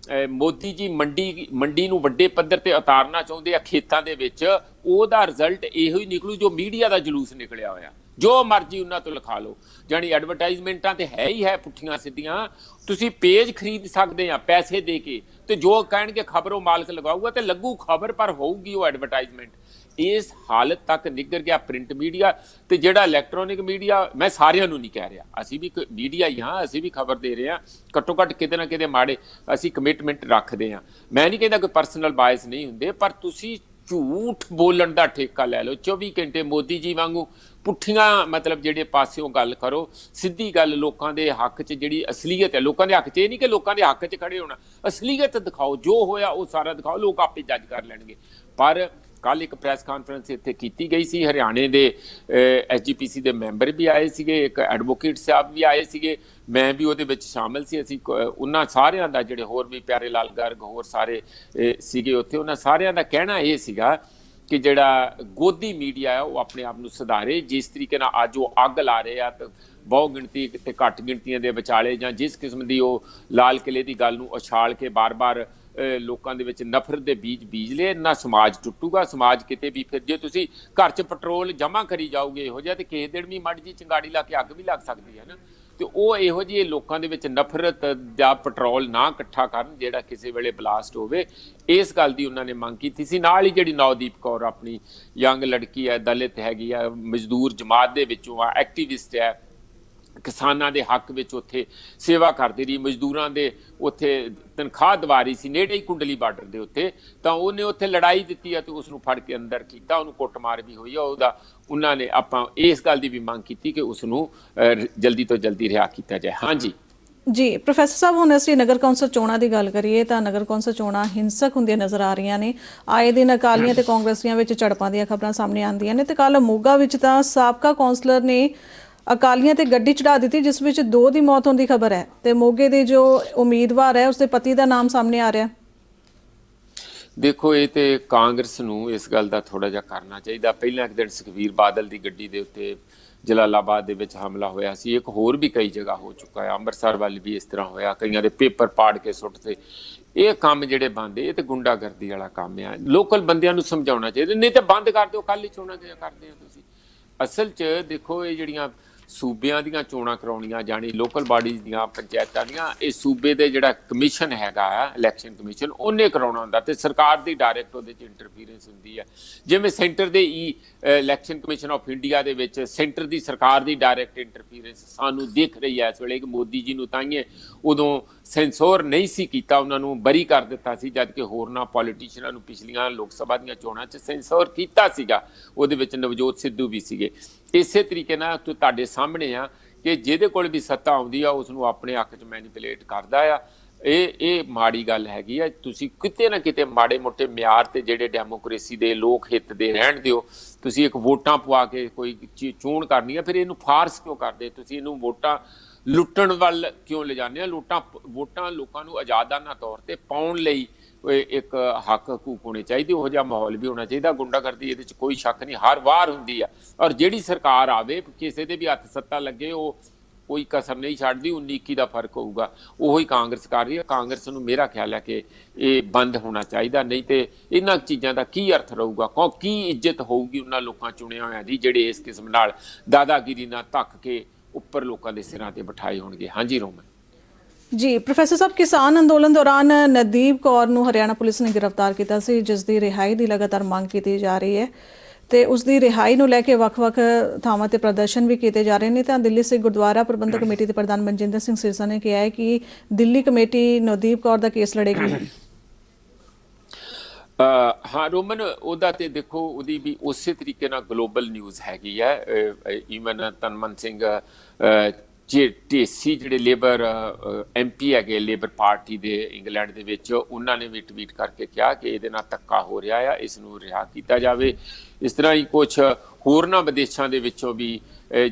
ਮੋਦੀ ਜੀ ਮੰਡੀ ਨੂੰ ਵੱਡੇ ਪੱਧਰ ਤੇ ਉਤਾਰਨਾ ਚਾਹੁੰਦੇ ਆ ਖੇਤਾਂ ਦੇ ਵਿੱਚ, ਉਹਦਾ ਰਿਜ਼ਲਟ ਇਹੋ ਹੀ ਨਿਕਲੂ ਜੋ ਮੀਡੀਆ ਦਾ ਜਲੂਸ ਨਿਕਲਿਆ ਹੋਇਆ। ਜੋ ਮਰਜ਼ੀ ਉਹਨਾਂ ਤੋਂ ਲਿਖਾ ਲਓ, ਜਾਣੀ ਐਡਵਰਟਾਈਜ਼ਮੈਂਟਾਂ ਤੇ ਹੈ ਹੀ ਹੈ ਪੁੱਠੀਆਂ ਸਿੱਧੀਆਂ। ਤੁਸੀਂ ਪੇਜ ਖਰੀਦ ਸਕਦੇ ਆ ਪੈਸੇ ਦੇ ਕੇ, ਤੇ ਜੋ ਕਹਿਣਗੇ ਖਬਰੋਂ ਮਾਲਕ ਲਗਾਊਗਾ ਤੇ ਲੱਗੂ ਖਬਰ, ਪਰ ਹੋਊਗੀ ਉਹ ਐਡਵਰਟਾਈਜ਼ਮੈਂਟ। ਇਸ ਹਾਲਤ ਤੱਕ ਨਿੱਘਰ ਗਿਆ ਪ੍ਰਿੰਟ ਮੀਡੀਆ। ਤੇ ਜਿਹੜਾ ਇਲੈਕਟ੍ਰੋਨਿਕ ਮੀਡੀਆ, ਮੈਂ ਸਾਰਿਆਂ ਨੂੰ ਨਹੀਂ ਕਹਿ ਰਿਹਾ, ਅਸੀਂ ਵੀ ਮੀਡੀਆ ਹੀ ਹਾਂ, ਅਸੀਂ ਵੀ ਖਬਰ ਦੇ ਰਹੇ ਹਾਂ, ਘੱਟੋ ਘੱਟ ਕਿਤੇ ਨਾ ਕਿਤੇ ਮਾੜੇ ਅਸੀਂ ਕਮਿਟਮੈਂਟ ਰੱਖਦੇ ਹਾਂ। ਮੈਂ ਨਹੀਂ ਕਹਿੰਦਾ ਕੋਈ ਪਰਸਨਲ ਬਾਇਸ ਨਹੀਂ ਹੁੰਦੇ, ਪਰ ਤੁਸੀਂ ਝੂਠ ਬੋਲਣ ਦਾ ਠੇਕਾ ਲੈ ਲਓ 24 ਘੰਟੇ ਮੋਦੀ ਜੀ ਵਾਂਗੂ ਪੁੱਠੀਆਂ, ਮਤਲਬ ਜਿਹੜੇ ਪਾਸਿਓਂ ਗੱਲ ਕਰੋ, ਸਿੱਧੀ ਗੱਲ ਲੋਕਾਂ ਦੇ ਹੱਕ 'ਚ ਜਿਹੜੀ ਅਸਲੀਅਤ ਹੈ, ਲੋਕਾਂ ਦੇ ਹੱਕ 'ਚ ਇਹ ਨਹੀਂ ਕਿ ਲੋਕਾਂ ਦੇ ਹੱਕ 'ਚ ਖੜੇ ਹੋਣਾ, ਅਸਲੀਅਤ ਦਿਖਾਓ, ਜੋ ਹੋਇਆ ਉਹ ਸਾਰਾ ਦਿਖਾਓ, ਲੋਕ ਆਪੇ ਜੱਜ ਕਰ ਲੈਣਗੇ। ਪਰ ਕੱਲ ਇੱਕ ਪ੍ਰੈਸ ਕਾਨਫਰੰਸ ਇੱਥੇ ਕੀਤੀ ਗਈ ਸੀ, ਹਰਿਆਣੇ ਦੇ SGPC ਦੇ ਮੈਂਬਰ ਵੀ ਆਏ ਸੀਗੇ, ਇੱਕ ਐਡਵੋਕੇਟ ਸਾਹਿਬ ਵੀ ਆਏ ਸੀਗੇ, ਮੈਂ ਵੀ ਉਹਦੇ ਵਿੱਚ ਸ਼ਾਮਿਲ ਸੀ। ਅਸੀਂ ਉਹਨਾਂ ਸਾਰਿਆਂ ਦਾ, ਜਿਹੜੇ ਹੋਰ ਵੀ ਪਿਆਰੇ ਲਾਲ ਗਰਗ ਹੋਰ ਸਾਰੇ ਸੀਗੇ ਉੱਥੇ, ਉਹਨਾਂ ਸਾਰਿਆਂ ਦਾ ਕਹਿਣਾ ਇਹ ਸੀਗਾ ਕਿ ਜਿਹੜਾ ਗੋਦੀ ਮੀਡੀਆ ਹੈ ਉਹ ਆਪਣੇ ਆਪ ਨੂੰ ਸੁਧਾਰੇ। ਜਿਸ ਤਰੀਕੇ ਨਾਲ ਅੱਜ ਉਹ ਅੱਗ ਲਾ ਰਹੇ ਆ, ਤੇ ਬਹੁ ਗਿਣਤੀ ਤੇ ਘੱਟ ਗਿਣਤੀਆਂ ਦੇ ਵਿਚਾਲੇ, ਜਾਂ ਜਿਸ ਕਿਸਮ ਦੀ ਉਹ ਲਾਲ ਕਿਲੇ ਦੀ ਗੱਲ ਨੂੰ ਉਛਾਲ ਕੇ ਬਾਰ-ਬਾਰ ਲੋਕਾਂ ਦੇ ਵਿੱਚ ਨਫ਼ਰਤ ਦੇ ਬੀਜ ਲਏ, ਨਾ ਸਮਾਜ ਟੁੱਟੂਗਾ। ਸਮਾਜ ਕਿਤੇ ਵੀ, ਫਿਰ ਜੇ ਤੁਸੀਂ ਘਰ 'ਚ ਪੈਟਰੋਲ ਜਮ੍ਹਾਂ ਕਰੀ ਜਾਓਗੇ ਇਹੋ ਜਿਹਾ, ਤੇ ਕਿਸੇ ਦਿਨ ਵੀ ਮੱਡ ਜੀ ਚੰਗਾੜੀ ਲਾ ਕੇ ਅੱਗ ਵੀ ਲੱਗ ਸਕਦੀ ਹੈ ਨਾ। ਤੇ ਉਹ ਇਹੋ ਜਿਹੇ ਲੋਕਾਂ ਦੇ ਵਿੱਚ ਨਫ਼ਰਤ ਦਾ ਪੈਟਰੋਲ ਨਾ ਇਕੱਠਾ ਕਰਨ ਜਿਹੜਾ ਕਿਸੇ ਵੇਲੇ ਬਲਾਸਟ ਹੋਵੇ। ਇਸ ਗੱਲ ਦੀ ਉਹਨਾਂ ਨੇ ਮੰਗ ਕੀਤੀ ਸੀ। ਨਾਲ ਹੀ ਜਿਹੜੀ ਨਵਦੀਪ ਕੌਰ ਆਪਣੀ ਯੰਗ ਲੜਕੀ ਹੈ, ਦਲਿਤ ਹੈਗੀ ਆ, ਮਜ਼ਦੂਰ ਜਮਾਤ ਦੇ ਵਿੱਚੋਂ ਆ, ਐਕਟਿਵਿਸਟ ਹੈ, ਕਿਸਾਨਾਂ ਦੇ ਹੱਕ ਵਿੱਚ ਉੱਥੇ ਸੇਵਾ ਕਰਦੀ ਰਹੀ, ਮਜ਼ਦੂਰਾਂ ਦੇ ਉੱਥੇ ਤਨਖਾਹ ਦਿਵਾ ਰਹੀ ਸੀ, ਨੇੜੇ ਹੀ ਕੁੰਡਲੀ ਬਾਰਡਰ ਦੇ ਉੱਤੇ, ਤਾਂ ਉਹਨੇ ਉੱਥੇ ਲੜਾਈ ਦਿੱਤੀ ਹੈ ਤੇ ਉਸ ਨੂੰ ਫੜ ਕੇ ਅੰਦਰ ਕੀਤਾ, ਉਹਨੂੰ ਕੁੱਟਮਾਰ ਵੀ ਹੋਈ ਆ ਉਹਦਾ। ਉਹਨਾਂ ਨੇ ਆਪਾਂ ਇਸ ਗੱਲ ਦੀ ਵੀ ਮੰਗ ਕੀਤੀ ਕਿ ਉਸ ਨੂੰ ਜਲਦੀ ਤੋਂ ਜਲਦੀ ਰਿਹਾ ਕੀਤਾ ਜਾਏ। ਹਾਂਜੀ ਜੀ ਪ੍ਰੋਫੈਸਰ ਸਾਹਿਬ, ਹੁਣ ਅਸੀਂ ਨਗਰ ਕੌਂਸਲ ਚੋਣਾਂ ਦੀ ਗੱਲ ਕਰੀਏ ਤਾਂ ਨਗਰ ਕੌਂਸਲ ਚੋਣਾਂ ਹਿੰਸਕ ਹੁੰਦੀਆਂ ਨਜ਼ਰ ਆ ਰਹੀਆਂ ਨੇ। ਆਏ ਦਿਨ ਅਕਾਲੀਆਂ ਤੇ ਕਾਂਗਰਸੀਆਂ ਵਿੱਚ ਝੜਪਾਂ ਦੀਆਂ ਖਬਰਾਂ ਸਾਹਮਣੇ ਆਉਂਦੀਆਂ ਨੇ, ਤੇ ਕੱਲ ਮੋਗਾ ਵਿੱਚ ਤਾਂ ਸਾਬਕਾ ਕੌਂਸਲਰ ਨੇ ਅਕਾਲੀਆਂ ਤੇ ਗੱਡੀ ਚੜਾ ਦਿੱਤੀ, ਜਿਸ ਵਿੱਚ 2 ਦੀ ਮੌਤ ਹੋਣ ਦੀ ਖਬਰ ਹੈ, ਤੇ ਮੋਗੇ ਦੇ ਜੋ ਉਮੀਦਵਾਰ ਹੈ ਉਸਦੇ ਪਤੀ ਦਾ ਨਾਮ ਸਾਹਮਣੇ ਆ ਰਿਹਾ। ਦੇਖੋ, ਇਹ ਤੇ ਕਾਂਗਰਸ ਨੂੰ ਇਸ ਗੱਲ ਦਾ ਥੋੜਾ ਜਿਹਾ ਕਰਨਾ ਚਾਹੀਦਾ। ਪਹਿਲਾਂ ਇੱਕ ਦਿਨ ਸੁਖਬੀਰ ਬਾਦਲ ਦੀ ਗੱਡੀ ਦੇ ਉੱਤੇ ਜਲਾਲਾਬਾਦ ਦੇ ਵਿੱਚ ਹਮਲਾ ਹੋਇਆ ਸੀ, ਇੱਕ ਹੋਰ ਵੀ ਕਈ ਜਗ੍ਹਾ ਹੋ ਚੁੱਕਾ ਹੈ, ਅੰਮ੍ਰਿਤਸਰ ਵੱਲ ਵੀ ਇਸ ਤਰ੍ਹਾਂ ਹੋਇਆ, ਕਈਆਂ ਦੇ ਪੇਪਰ ਪਾੜ ਕੇ ਸੁੱਟਦੇ। ਇਹ ਕੰਮ ਜਿਹੜੇ ਬੰਦ, ਇਹ ਤੇ ਗੁੰਡਾਗਰਦੀ ਵਾਲਾ ਕੰਮ ਆ। ਲੋਕਲ ਬੰਦਿਆਂ ਨੂੰ ਸਮਝਾਉਣਾ ਚਾਹੀਦਾ, ਨਹੀਂ ਤਾਂ ਬੰਦ ਕਰ ਦਿਓ, ਕੱਲ ਹੀ ਚੋਣਾਂ ਕਰਦੇ ਹੋ ਤੁਸੀਂ। ਅਸਲ 'ਚ ਦੇਖੋ, ਇਹ ਜਿਹੜੀਆਂ ਸੂਬਿਆਂ ਦੀਆਂ ਚੋਣਾਂ ਕਰਾਉਣੀਆਂ, ਜਾਣੀ ਲੋਕਲ ਬਾਡੀਜ਼ ਦੀਆਂ, ਪੰਚਾਇਤਾਂ ਦੀਆਂ, ਇਹ ਸੂਬੇ ਦੇ ਜਿਹੜਾ ਕਮਿਸ਼ਨ ਹੈਗਾ ਇਲੈਕਸ਼ਨ ਕਮਿਸ਼ਨ, ਉਹਨੇ ਕਰਾਉਣਾ ਹੁੰਦਾ, ਤੇ ਸਰਕਾਰ ਦੀ ਡਾਇਰੈਕਟ ਉਹਦੇ 'ਚ ਇੰਟਰਫੀਰੈਂਸ ਹੁੰਦੀ ਹੈ। ਜਿਵੇਂ ਸੈਂਟਰ ਦੇ ਇਲੈਕਸ਼ਨ ਕਮਿਸ਼ਨ ਆਫ ਇੰਡੀਆ ਦੇ ਵਿੱਚ ਸੈਂਟਰ ਦੀ ਸਰਕਾਰ ਦੀ ਡਾਇਰੈਕਟ ਇੰਟਰਫੀਰੈਂਸ ਸਾਨੂੰ ਦਿਖ ਰਹੀ ਹੈ ਇਸ ਵੇਲੇ, ਕਿ ਮੋਦੀ ਜੀ ਨੂੰ ਤਾਂਹੀਏ ਉਦੋਂ ਸੈਂਸੋਰ ਨਹੀਂ ਸੀ ਕੀਤਾ, ਉਹਨਾਂ ਨੂੰ ਬਰੀ ਕਰ ਦਿੱਤਾ ਸੀ, ਜਦ ਕਿ ਹੋਰਨਾਂ ਪੋਲੀਟੀਸ਼ੀਅਨਾਂ ਨੂੰ ਪਿਛਲੀਆਂ ਲੋਕ ਸਭਾ ਦੀਆਂ ਚੋਣਾਂ 'ਚ ਸੈਂਸੋਰ ਕੀਤਾ ਸੀਗਾ। ਉਹਦੇ ਵਿੱਚ ਨਵਜੋਤ ਸਿੱਧੂ ਵੀ ਸੀਗੇ। ਇਸੇ ਤਰੀਕੇ ਨਾਲ ਤੁਹਾਡੇ ਸਾਹਮਣੇ ਆ ਕਿ ਜਿਹਦੇ ਕੋਲ ਵੀ ਸੱਤਾ ਆਉਂਦੀ ਆ ਉਸ ਨੂੰ ਆਪਣੇ ਹੱਕ 'ਚ ਮੈਨੀਪੂਲੇਟ ਕਰਦਾ ਆ। ਇਹ ਮਾੜੀ ਗੱਲ ਹੈਗੀ ਆ। ਤੁਸੀਂ ਕਿਤੇ ਨਾ ਕਿਤੇ ਮਾੜੇ ਮੋਟੇ ਮਿਆਰ ਤੇ ਜਿਹੜੇ ਡੈਮੋਕ੍ਰੇਸੀ ਦੇ, ਲੋਕ ਹਿੱਤ ਦੇ ਰਹਿਣ ਦਿਓ। ਤੁਸੀਂ ਇੱਕ ਵੋਟਾਂ ਪਵਾ ਕੇ ਕੋਈ ਚੋਣ ਕਰਨੀ ਆ, ਫਿਰ ਇਹਨੂੰ ਫਾਰਸ ਕਿਉਂ ਕਰਦੇ? ਤੁਸੀਂ ਇਹਨੂੰ ਵੋਟਾਂ ਲੁੱਟਣ ਵੱਲ ਕਿਉਂ ਲਿਜਾਂਦੇ ਆ? ਵੋਟਾਂ ਲੋਕਾਂ ਨੂੰ ਆਜ਼ਾਦਾਨਾ ਤੌਰ ਤੇ ਪਾਉਣ ਲਈ ਇੱਕ ਹੱਕ ਹਕੂਕ ਹੋਣੇ ਚਾਹੀਦੇ, ਉਹੋ ਜਿਹਾ ਮਾਹੌਲ ਵੀ ਹੋਣਾ ਚਾਹੀਦਾ। ਗੁੰਡਾਗਰਦੀ ਇਹਦੇ 'ਚ ਕੋਈ ਸ਼ੱਕ ਨਹੀਂ, ਹਰ ਵਾਰ ਹੁੰਦੀ ਆ, ਔਰ ਜਿਹੜੀ ਸਰਕਾਰ ਆਵੇ, ਕਿਸੇ ਦੇ ਵੀ ਹੱਥ ਸੱਤਾ ਲੱਗੇ, ਉਹ ਕੋਈ ਕਸਰ ਨਹੀਂ ਛੱਡਦੀ। 19-21 ਦਾ ਫਰਕ ਹੋਊਗਾ, ਉਹੀ ਕਾਂਗਰਸ ਕਰ ਰਹੀ ਹੈ। ਕਾਂਗਰਸ ਨੂੰ ਮੇਰਾ ਖਿਆਲ ਹੈ ਕਿ ਇਹ ਬੰਦ ਹੋਣਾ ਚਾਹੀਦਾ, ਨਹੀਂ ਤੇ ਇਹਨਾਂ ਚੀਜ਼ਾਂ ਦਾ ਕੀ ਅਰਥ ਰਹੂਗਾ, ਕੀ ਇੱਜ਼ਤ ਹੋਊਗੀ ਉਹਨਾਂ ਲੋਕਾਂ ਚੁਣਿਆ ਹੋਇਆਂ ਦੀ ਜਿਹੜੇ ਇਸ ਕਿਸਮ ਨਾਲ ਦਾਦਾਗਿਰੀ ਨਾਲ ਧੱਕ ਕੇ ਉੱਪਰ ਲੋਕਾਂ ਦੇ ਸਿਰਾਂ ਤੇ ਬਿਠਾਏ ਹੋਣਗੇ। ਹਾਂਜੀ ਰੋਮਨ ਜੀ ਪ੍ਰੋਫੈਸਰ ਸਾਹਿਬ, ਕਿਸਾਨ ਅੰਦੋਲਨ ਦੌਰਾਨ ਨਵਦੀਪ ਕੌਰ ਨੂੰ ਹਰਿਆਣਾ ਪੁਲਿਸ ਨੇ ਗ੍ਰਿਫਤਾਰ ਕੀਤਾ ਸੀ, ਜਿਸ ਦੀ ਰਿਹਾਈ ਦੀ ਲਗਾਤਾਰ ਮੰਗ ਕੀਤੀ ਜਾ ਰਹੀ ਹੈ, ਤੇ ਉਸ ਦੀ ਰਿਹਾਈ ਨੂੰ ਲੈ ਕੇ ਵੱਖ-ਵੱਖ ਥਾਵਾਂ ਤੇ ਪ੍ਰਦਰਸ਼ਨ ਵੀ ਕੀਤੇ ਜਾ ਰਹੇ ਨੇ। ਤਾਂ ਦਿੱਲੀ ਸਿੱਖ ਗੁਰਦੁਆਰਾ ਪ੍ਰਬੰਧਕ ਕਮੇਟੀ ਦੇ ਪ੍ਰਧਾਨ ਮਨਜਿੰਦਰ ਸਿੰਘ ਸਿਰਸਾ ਨੇ ਕਿਹਾ ਹੈ ਕਿ ਦਿੱਲੀ ਕਮੇਟੀ ਨਵਦੀਪ ਕੌਰ ਦਾ ਕੇਸ ਲੜੇਗੀ। ਹਾਂ ਰੋਮਨ, ਉਹਦਾ ਤੇ ਦੇਖੋ, ਉਹਦੀ ਵੀ ਉਸੇ ਤਰੀਕੇ ਨਾਲ ਗਲੋਬਲ ਨਿਊਜ਼ ਹੈਗੀ ਹੈ। ਈਵਨ ਤਨਮਨ ਸਿੰਘ ਢੇਸੀ ਜਿਹੜੇ ਲੇਬਰ MP ਹੈਗੇ ਲੇਬਰ ਪਾਰਟੀ ਦੇ ਇੰਗਲੈਂਡ ਦੇ ਵਿੱਚ, ਉਹਨਾਂ ਨੇ ਵੀ ਟਵੀਟ ਕਰਕੇ ਕਿਹਾ ਕਿ ਇਹਦੇ ਨਾਲ ਧੱਕਾ ਹੋ ਰਿਹਾ ਆ, ਇਸ ਨੂੰ ਰਿਹਾ ਕੀਤਾ ਜਾਵੇ। ਇਸ ਤਰ੍ਹਾਂ ਹੀ ਕੁਛ ਹੋਰਨਾਂ ਵਿਦੇਸ਼ਾਂ ਦੇ ਵਿੱਚੋਂ ਵੀ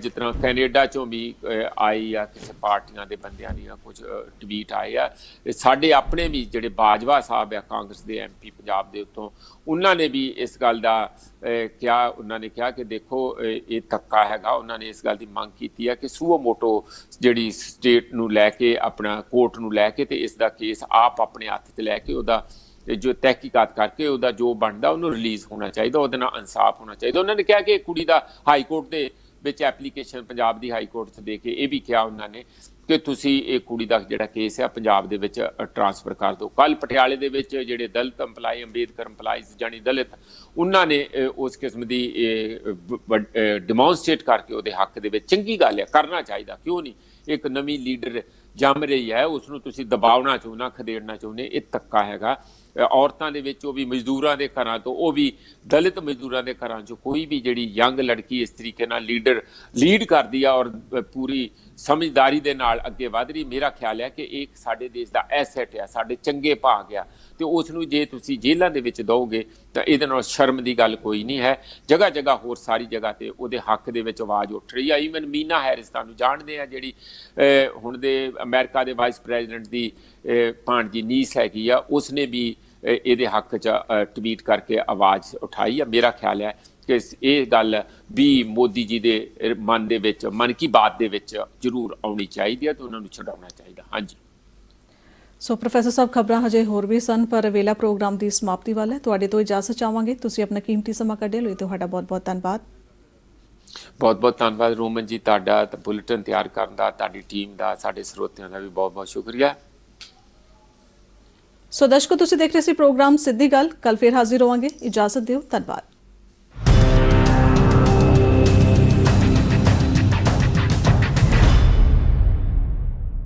ਜਿਸ ਤਰ੍ਹਾਂ ਕੈਨੇਡਾ ਚੋਂ ਵੀ ਆਈ ਆ ਕਿਸੇ ਪਾਰਟੀਆਂ ਦੇ ਬੰਦਿਆਂ ਦੀਆਂ ਕੁਝ ਟਵੀਟ ਆਏ ਆ। ਸਾਡੇ ਆਪਣੇ ਵੀ ਜਿਹੜੇ ਬਾਜਵਾ ਸਾਹਿਬ ਆ ਕਾਂਗਰਸ ਦੇ MP ਪੰਜਾਬ ਦੇ ਉੱਤੋਂ, ਉਹਨਾਂ ਨੇ ਵੀ ਇਸ ਗੱਲ ਦਾ ਕਿਹਾ। ਉਹਨਾਂ ਨੇ ਕਿਹਾ ਕਿ ਦੇਖੋ ਇਹ ਧੱਕਾ ਹੈਗਾ। ਉਹਨਾਂ ਨੇ ਇਸ ਗੱਲ ਦੀ ਮੰਗ ਕੀਤੀ ਹੈ ਕਿ ਸੂਓ ਮੋਟੋ ਜਿਹੜੀ ਸਟੇਟ ਨੂੰ ਲੈ ਕੇ, ਆਪਣਾ ਕੋਰਟ ਨੂੰ ਲੈ ਕੇ, ਤੇ ਇਸ ਦਾ ਕੇਸ ਆਪ ਆਪਣੇ ਹੱਥ 'ਚ ਲੈ ਕੇ ਉਹਦਾ ਜੋ ਤਹਿਕੀਕਾਤ ਕਰਕੇ ਉਹਦਾ ਜੋ ਬਣਦਾ ਉਹਨੂੰ ਰਿਲੀਜ਼ ਹੋਣਾ ਚਾਹੀਦਾ, ਉਹਦੇ ਨਾਲ ਇਨਸਾਫ ਹੋਣਾ ਚਾਹੀਦਾ। ਉਹਨਾਂ ਨੇ ਕਿਹਾ ਕਿ ਕੁੜੀ ਦਾ ਹਾਈ ਕੋਰਟ ਦੇ ਵਿੱਚ ਐਪਲੀਕੇਸ਼ਨ ਪੰਜਾਬ ਦੀ ਹਾਈ ਕੋਰਟ 'ਚ ਦੇ ਕੇ ਇਹ ਵੀ ਕਿਹਾ ਉਹਨਾਂ ਨੇ ਕਿ ਤੁਸੀਂ ਇਹ ਕੁੜੀ ਦਾ ਜਿਹੜਾ ਕੇਸ ਹੈ ਪੰਜਾਬ ਦੇ ਵਿੱਚ ਟਰਾਂਸਫਰ ਕਰ ਦਿਓ। ਕੱਲ੍ਹ ਪਟਿਆਲੇ ਦੇ ਵਿੱਚ ਜਿਹੜੇ ਦਲਿਤ ਇੰਪਲਾਈ, ਅੰਬੇਦਕਰ ਇੰਪਲਾਈਜ਼ ਜਾਣੀ ਦਲਿਤ, ਉਹਨਾਂ ਨੇ ਉਸ ਕਿਸਮ ਦੀ ਡਿਮੋਨਸਟ੍ਰੇਟ ਕਰਕੇ ਉਹਦੇ ਹੱਕ ਦੇ ਵਿੱਚ, ਚੰਗੀ ਗੱਲ ਹੈ, ਕਰਨਾ ਚਾਹੀਦਾ, ਕਿਉਂ ਨਹੀਂ। ਇੱਕ ਨਵੀਂ ਲੀਡਰ ਜੰਮ ਰਹੀ ਹੈ, ਉਸ ਨੂੰ ਤੁਸੀਂ ਦਬਾਉਣਾ ਚਾਹੁੰਦੇ, ਖਦੇੜਨਾ ਚਾਹੁੰਦੇ, ਇਹ ਧੱਕਾ ਹੈਗਾ। ਔਰਤਾਂ ਦੇ ਵਿੱਚ, ਉਹ ਵੀ ਮਜ਼ਦੂਰਾਂ ਦੇ ਘਰਾਂ ਤੋਂ, ਉਹ ਵੀ ਦਲਿਤ ਮਜ਼ਦੂਰਾਂ ਦੇ ਘਰਾਂ 'ਚੋਂ ਕੋਈ ਵੀ ਜਿਹੜੀ ਯੰਗ ਲੜਕੀ ਇਸ ਤਰੀਕੇ ਨਾਲ ਲੀਡ ਕਰਦੀ ਆ ਔਰ ਪੂਰੀ ਸਮਝਦਾਰੀ ਦੇ ਨਾਲ ਅੱਗੇ ਵਧ ਰਹੀ, ਮੇਰਾ ਖਿਆਲ ਹੈ ਕਿ ਇਹ ਸਾਡੇ ਦੇਸ਼ ਦਾ ਐਸੈਟ ਆ, ਸਾਡੇ ਚੰਗੇ ਭਾਗ ਆ। ਤੇ ਉਸ ਨੂੰ ਜੇ ਤੁਸੀਂ ਜੇਲ੍ਹਾਂ ਦੇ ਵਿੱਚ ਦਿਓਗੇ ਤਾਂ ਇਹਦੇ ਨਾਲ ਸ਼ਰਮ ਦੀ ਗੱਲ ਕੋਈ ਨਹੀਂ ਹੈ। ਜਗ੍ਹਾ ਜਗ੍ਹਾ ਹੋਰ ਸਾਰੀ ਜਗ੍ਹਾ ਤੇ ਉਹਦੇ ਹੱਕ ਦੇ ਵਿੱਚ ਆਵਾਜ਼ ਉੱਠ ਰਹੀ ਆ। ਈਵਨ ਮੀਨਾ ਹੈਰਿਸ ਤੁਹਾਨੂੰ ਜਾਣਦੇ ਆ, ਜਿਹੜੀ ਹੁਣ ਦੇ ਅਮਰੀਕਾ ਦੇ ਵਾਈਸ ਪ੍ਰੈਜ਼ੀਡੈਂਟ ਦੀ ਭਾਣਜੀ ਨੀਸ ਹੈਗੀ ਆ, ਉਸਨੇ ਵੀ ਇਹਦੇ ਹੱਕ 'ਚ ਟਵੀਟ ਕਰਕੇ ਆਵਾਜ਼ ਉਠਾਈ ਆ। ਮੇਰਾ ਖਿਆਲ ਹੈ ਕਿ ਇਹ ਗੱਲ ਵੀ ਮੋਦੀ ਜੀ ਦੇ ਮਨ ਦੇ ਵਿੱਚ, ਮਨ ਕੀ ਬਾਤ ਦੇ ਵਿੱਚ ਜ਼ਰੂਰ ਆਉਣੀ ਚਾਹੀਦੀ ਹੈ ਤੇ ਉਹਨਾਂ ਨੂੰ ਛਡਾਉਣਾ ਚਾਹੀਦਾ। ਹਾਂਜੀ। ਸੋ ਪ੍ਰੋਫੈਸਰ ਸਾਹਿਬ, ਖਬਰਾਂ ਹਜੇ ਹੋਰ ਵੀ ਸਨ ਪਰ ਵੇਲਾ ਪ੍ਰੋਗਰਾਮ ਦੀ ਸਮਾਪਤੀ ਵੱਲ ਹੈ। ਤੁਹਾਡੇ ਤੋਂ ਇਜਾਜ਼ਤ ਚਾਹਾਂਗੇ। ਤੁਸੀਂ ਆਪਣਾ ਕੀਮਤੀ ਸਮਾਂ ਕੱਢਿਆ ਲਈ ਤੁਹਾਡਾ ਬਹੁਤ-ਬਹੁਤ ਧੰਨਵਾਦ। ਬਹੁਤ-ਬਹੁਤ ਧੰਨਵਾਦ ਰੋਮਨ ਜੀ, ਤੁਹਾਡਾ ਬੁਲੇਟਿਨ ਤਿਆਰ ਕਰਨ ਦਾ, ਤੁਹਾਡੀ ਟੀਮ ਦਾ, ਸਾਡੇ ਸਰੋਤਿਆਂ ਦਾ ਵੀ ਬਹੁਤ-ਬਹੁਤ ਸ਼ੁਕਰੀਆ। ਸੋ ਦਰਸ਼ਕੋ, ਤੁਸੀਂ ਦੇਖ ਰਹੇ ਸੀ ਪ੍ਰੋਗਰਾਮ ਸਿੱਧੀ ਗੱਲ। ਕੱਲ ਫਿਰ ਹਾਜ਼ਰ ਹੋਵਾਂਗੇ। ਇਜਾਜ਼ਤ ਦਿਓ। ਧੰਨਵਾਦ।